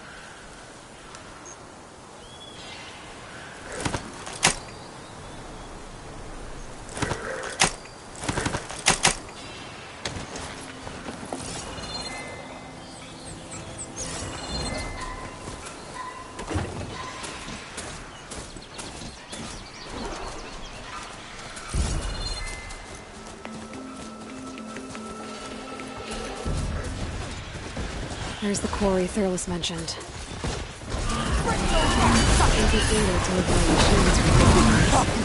There's the quarry Thurles mentioned.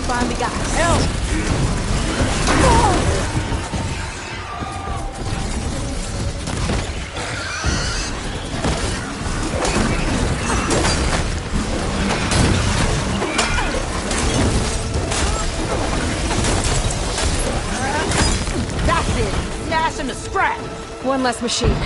Finally got help! That's it! Smash him to scrap! One less machine.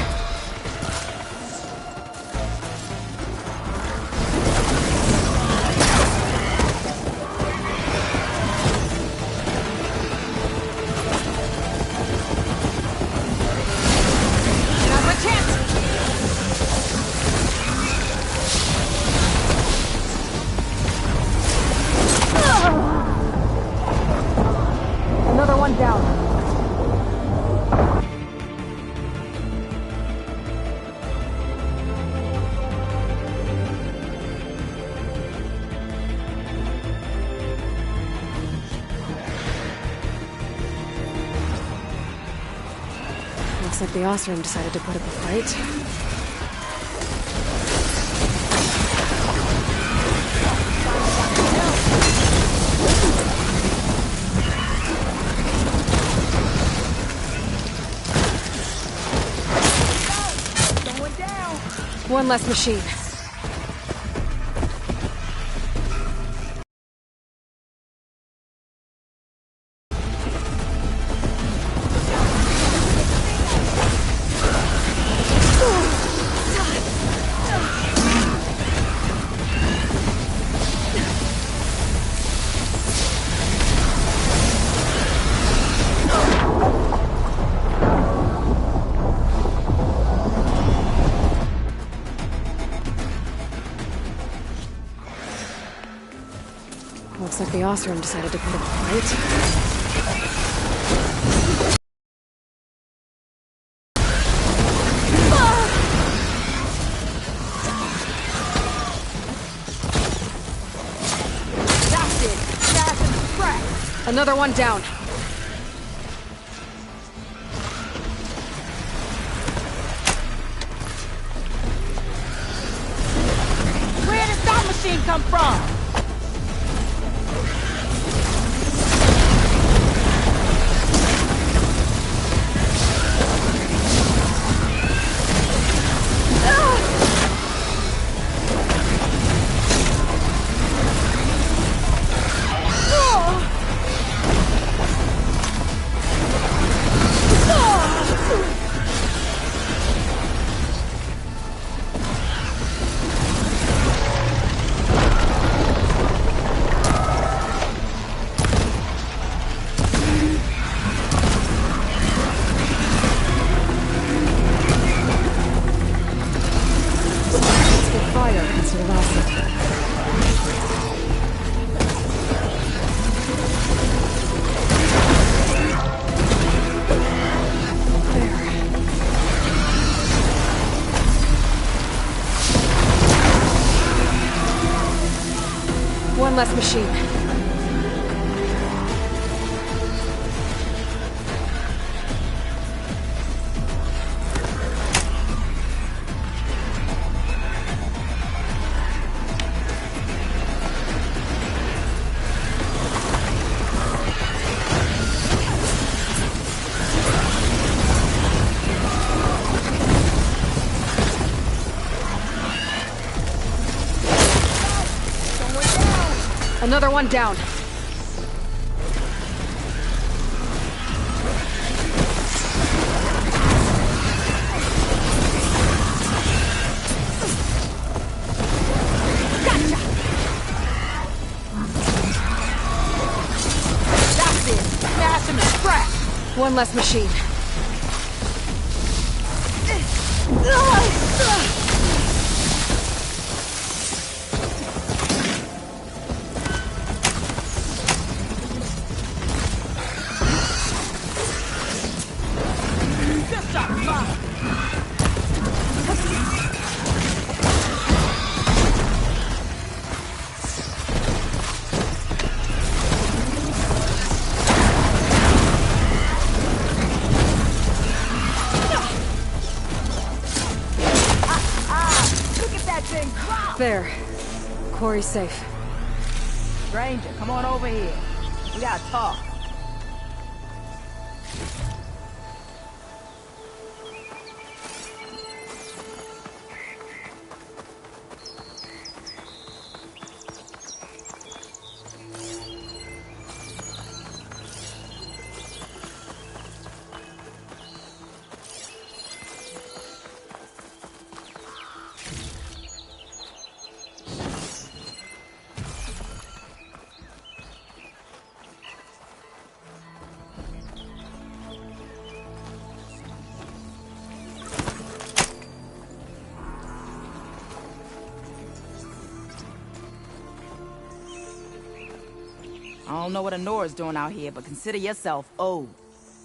like the Osram decided to put up a fight. One less machine. Looks like the Osram decided to put up a fight. That's it! That's a crack! Another one down. Where did that machine come from? One less machine. Another one down. Gotcha. That's it. Smash him and scrap. One less machine. There. Quarry's safe. Stranger, come on over here. We gotta talk. I don't know what Anora's doing out here, but consider yourself owed.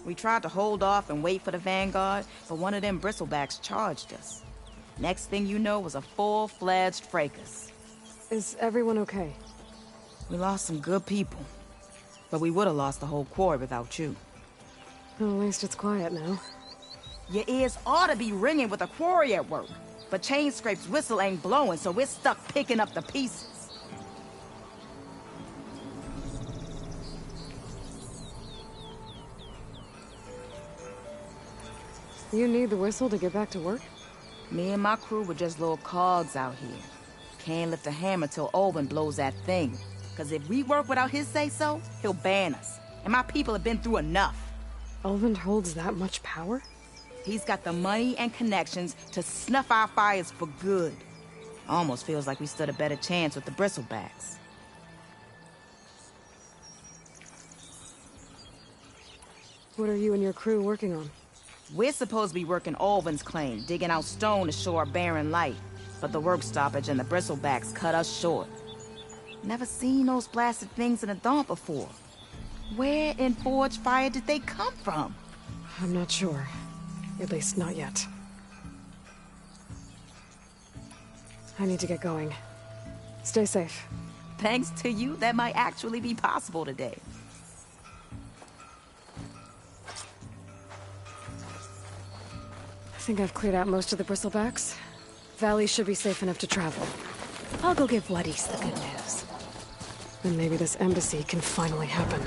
We tried to hold off and wait for the Vanguard, but one of them bristlebacks charged us. Next thing you know was a full-fledged fracas. Is everyone okay? We lost some good people, but we would have lost the whole quarry without you. Well, at least it's quiet now. Your ears ought to be ringing with a quarry at work. But Chainscrape's whistle ain't blowing, so we're stuck picking up the pieces. You need the whistle to get back to work? Me and my crew were just little cogs out here. Can't lift a hammer till Olvin blows that thing. Cause if we work without his say-so, he'll ban us. And my people have been through enough. Olvin holds that much power? He's got the money and connections to snuff our fires for good. Almost feels like we stood a better chance with the Bristlebacks. What are you and your crew working on? We're supposed to be working Olvin's claim, digging out stone to show our barren light. But the work stoppage and the Bristlebacks cut us short. Never seen those blasted things in a Daunt before. Where in Forge Fire did they come from? I'm not sure. At least not yet. I need to get going. Stay safe. Thanks to you, that might actually be possible today. I think I've cleared out most of the Bristlebacks. Valley should be safe enough to travel. I'll go give Bloodies the good news. Then maybe this embassy can finally happen.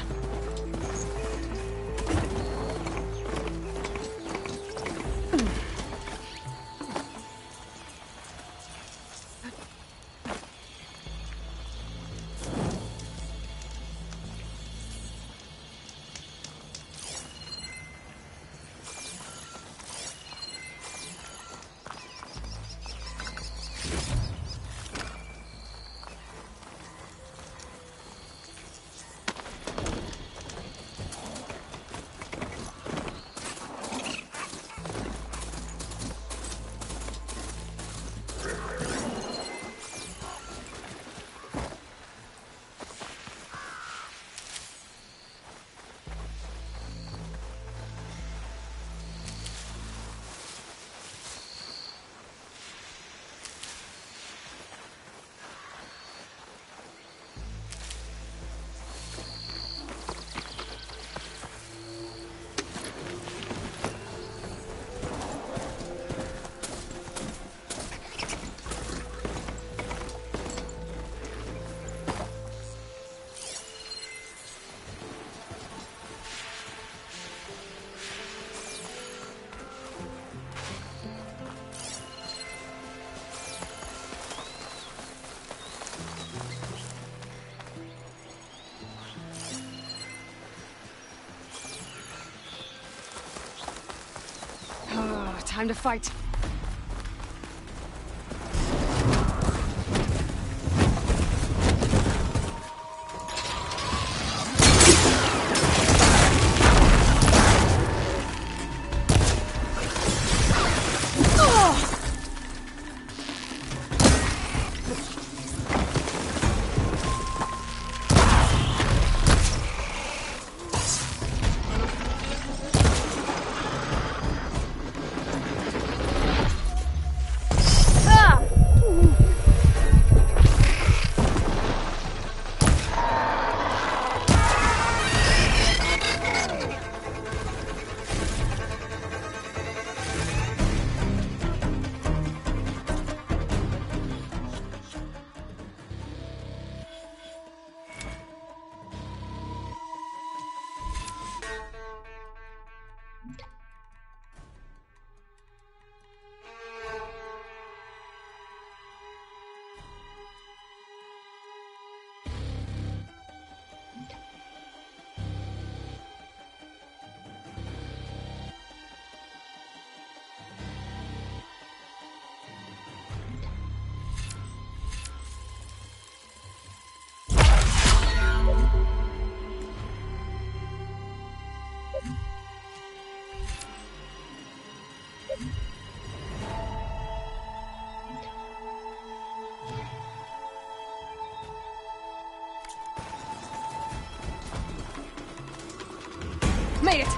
Time to fight. Made it!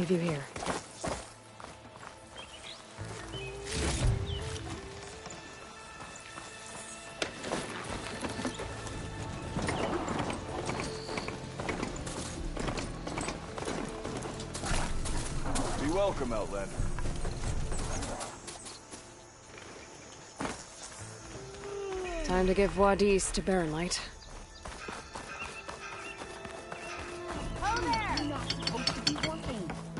leave you here. Be welcome, Outlander. Time to give Wadis to Baronlight.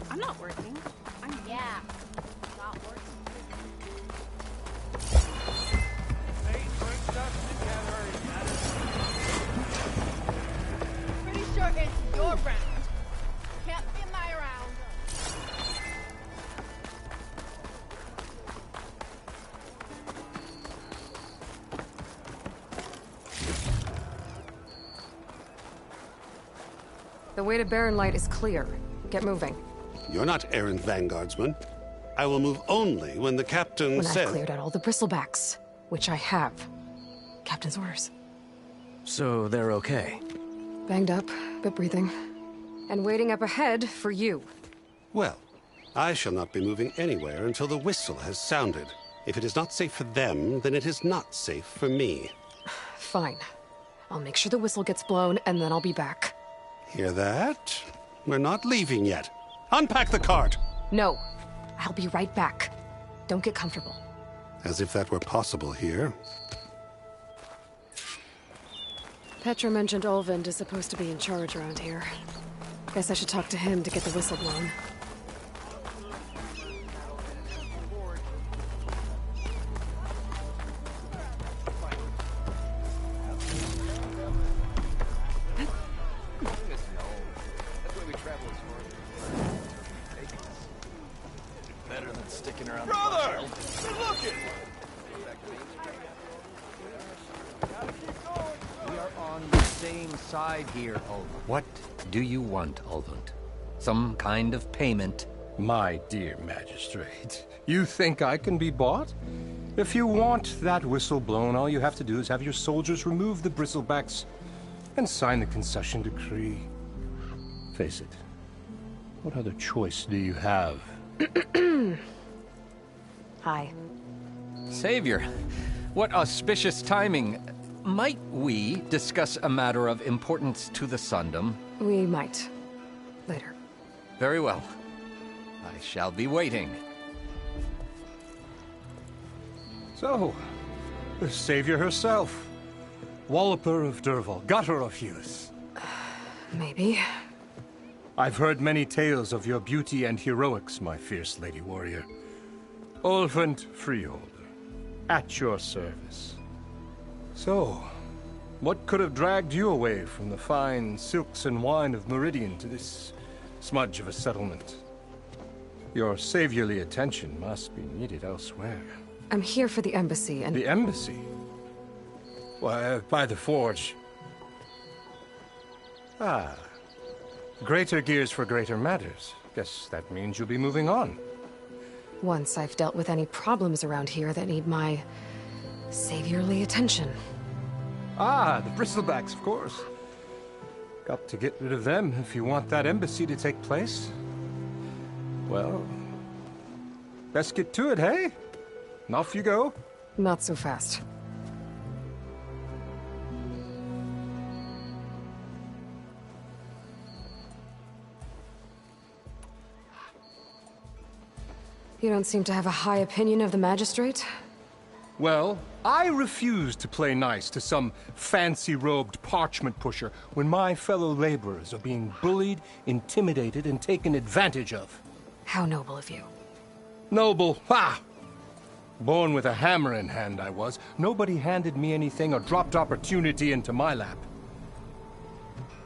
I'm not working. Yeah. Not working. Pretty sure it's your round. Can't be my round. The way to Baronlight is clear. Get moving. You're not errant vanguardsman. I will move only when the captain When says... I've cleared out all the bristlebacks, which I have. Captain's orders. So they're okay? Banged up, but breathing. And waiting up ahead for you. Well, I shall not be moving anywhere until the whistle has sounded. If it is not safe for them, then it is not safe for me. Fine. I'll make sure the whistle gets blown, and then I'll be back. Hear that? We're not leaving yet. Unpack the cart! No. I'll be right back. Don't get comfortable. As if that were possible here. Petra mentioned Olvind is supposed to be in charge around here. Guess I should talk to him to get the whistle blown. Better than sticking around. Brother! Good looking! We are on the same side here, Ulvund. What do you want, Ulvund? Some kind of payment? My dear magistrate, you think I can be bought? If you want that whistle blown, all you have to do is have your soldiers remove the bristlebacks and sign the concession decree. Face it, what other choice do you have? Hi. Savior, what auspicious timing. Might we discuss a matter of importance to the Sundom? We might. Later. Very well. I shall be waiting. So, the Savior herself. Walloper of Derval, gutter of youth. Maybe. I've heard many tales of your beauty and heroics, my fierce lady warrior. Ulvund Freeholder, at your service. So, what could have dragged you away from the fine silks and wine of Meridian to this smudge of a settlement? Your saviorly attention must be needed elsewhere. I'm here for the embassy and... The embassy? Why, by the forge. Ah. Greater gears for greater matters. Guess that means you'll be moving on. Once I've dealt with any problems around here that need my... saviorly attention. Ah, the bristlebacks, of course. Got to get rid of them if you want that embassy to take place. Well, best get to it, hey? And off you go. Not so fast. You don't seem to have a high opinion of the magistrate? Well, I refuse to play nice to some fancy-robed parchment pusher when my fellow laborers are being bullied, intimidated, and taken advantage of. How noble of you. Noble? Ha! Born with a hammer in hand, I was. Nobody handed me anything or dropped opportunity into my lap.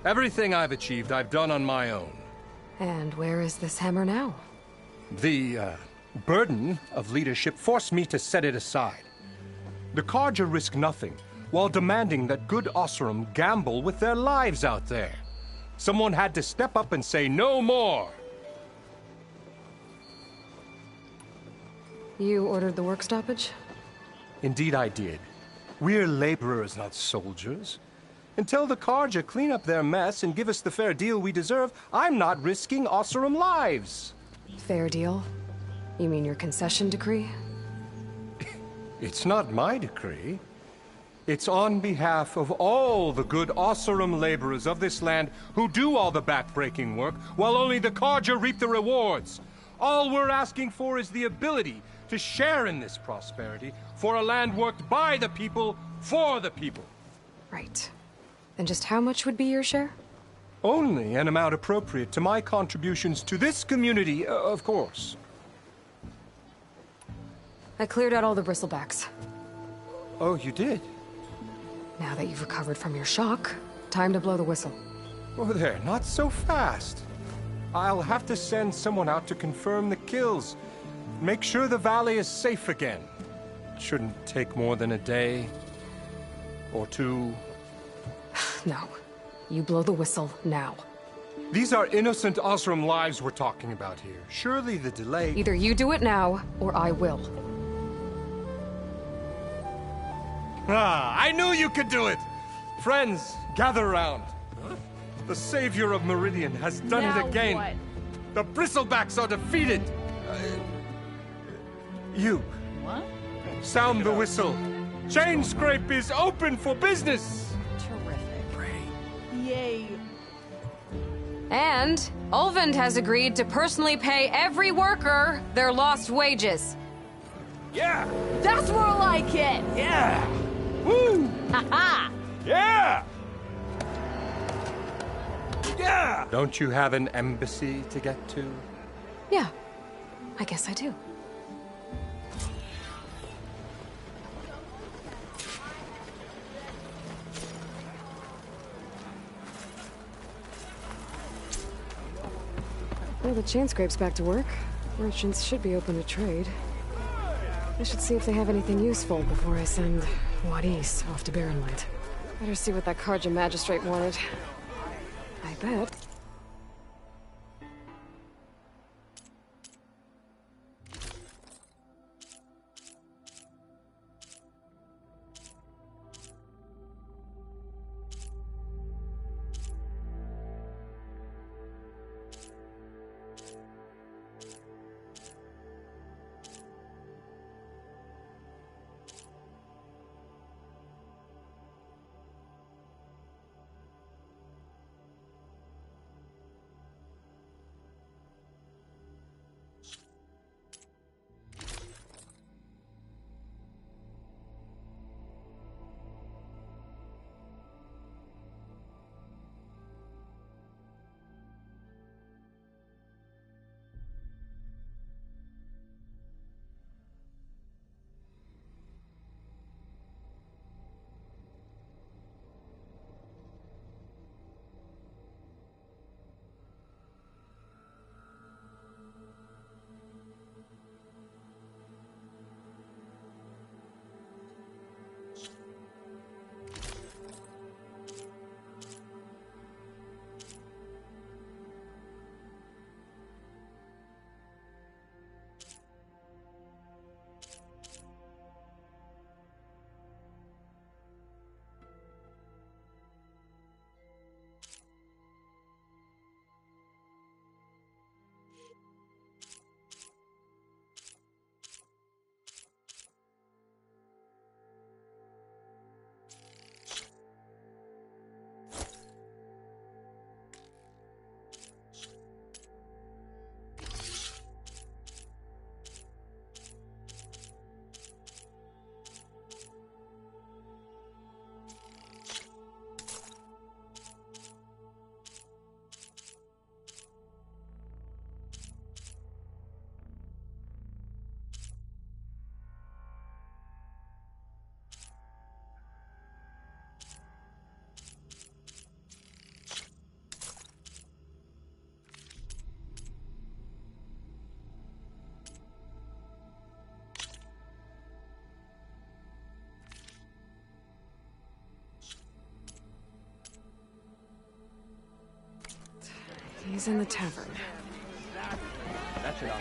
Everything I've achieved, I've done on my own. And where is this hammer now? The, burden of leadership forced me to set it aside. The Carja risk nothing, while demanding that good Oseram gamble with their lives out there. Someone had to step up and say no more. You ordered the work stoppage? Indeed I did. We're laborers, not soldiers. Until the Carja clean up their mess and give us the fair deal we deserve, I'm not risking Oseram lives. Fair deal? You mean your concession decree? It's not my decree. It's on behalf of all the good Oseram laborers of this land who do all the back-breaking work, while only the Carja reap the rewards. All we're asking for is the ability to share in this prosperity for a land worked by the people, for the people. Right. Then just how much would be your share? Only an amount appropriate to my contributions to this community, of course. I cleared out all the bristlebacks. Oh, you did? Now that you've recovered from your shock, time to blow the whistle. Oh, there, not so fast. I'll have to send someone out to confirm the kills. Make sure the valley is safe again. It shouldn't take more than a day. Or two. No. You blow the whistle now. These are innocent Oseram lives we're talking about here. Surely the delay... Either you do it now, or I will. Ah, I knew you could do it! Friends, gather around. The savior of Meridian has done it again. What? The Bristlebacks are defeated. You. What? Sound the whistle. Chainscrape is open for business. Terrific. Yay. And Ulvund has agreed to personally pay every worker their lost wages. Yeah! That's more like it! Yeah! Woo! Ha-ha! Yeah! Yeah! Don't you have an embassy to get to? Yeah, I guess I do. Well, the Chainscrape's back to work. Merchants should be open to trade. I should see if they have anything useful before I send Wadis off to Barrenland. Better see what that Carja magistrate wanted. I bet. He's in the tavern. That's it.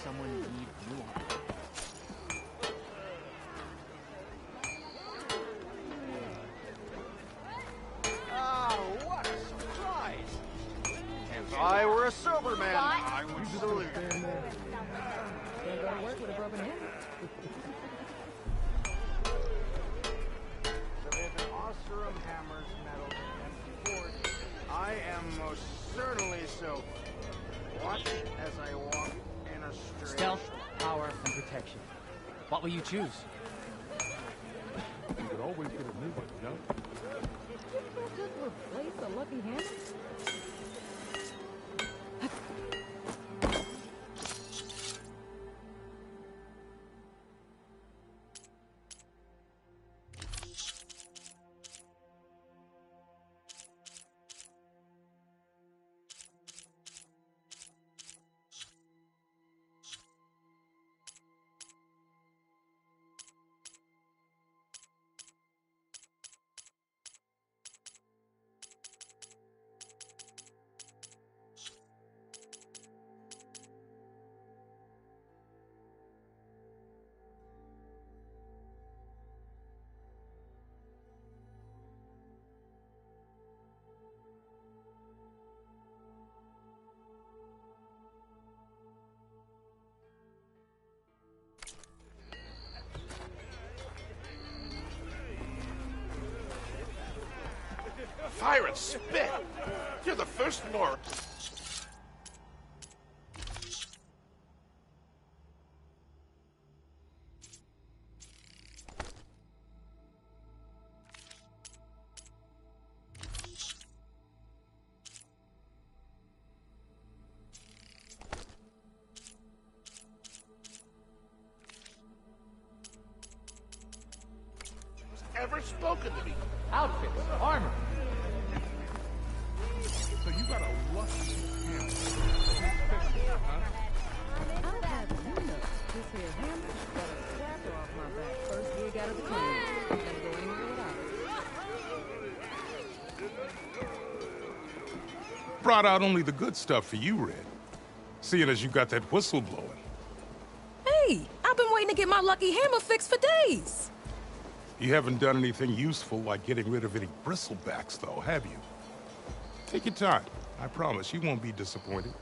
someone need you on. Oh, what a surprise! If I were a sober man, I would salute. Can't go to work with a broken hand. So if an Oseram hammers metal in empty port, I am most certainly so. Watch as I walk in a straight. Stealth, power, and protection. What will you choose? You could always get a new one, you know? Just replace a lucky hammer? Fire and spit! You're the first Lord. Ever spoken to me? Outfits, armor. So you got a lucky hammer. Huh? I'll have you know, this here hammer got a scrapper off my back first gig out of the clean. Never go anywhere without it. Brought out only the good stuff for you, Red. Seeing as you got that whistle blowing. Hey, I've been waiting to get my lucky hammer fixed for days. You haven't done anything useful like getting rid of any bristlebacks, though, have you? Take your time. I promise you won't be disappointed.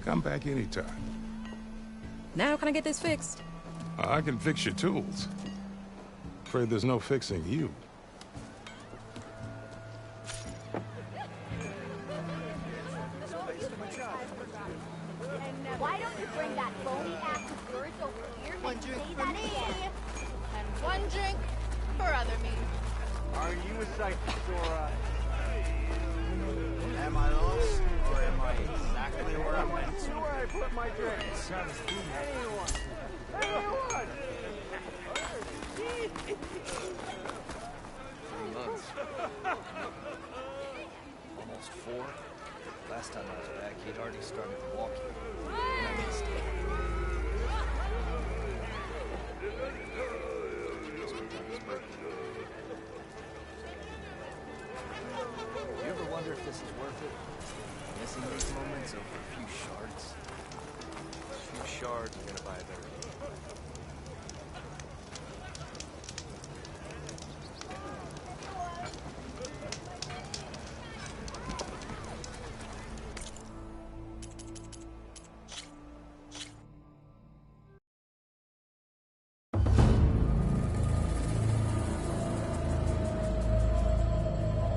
Come back anytime. Now can I get this fixed? I can fix your tools. Afraid there's no fixing you. Why don't you bring that phony ass of yours over here and say that again? And one drink for other me. Are you a psychic, Sora? Am I lost, or am I exactly where I'm meant to? Where I put my drinks? Anyone! Anyone! 3 months. Almost 4. Last time I was back, he'd already started walking. And I missed it. You ever wonder if this is worth it? Missing these moments over a few shards? A few shards are gonna buy a better game.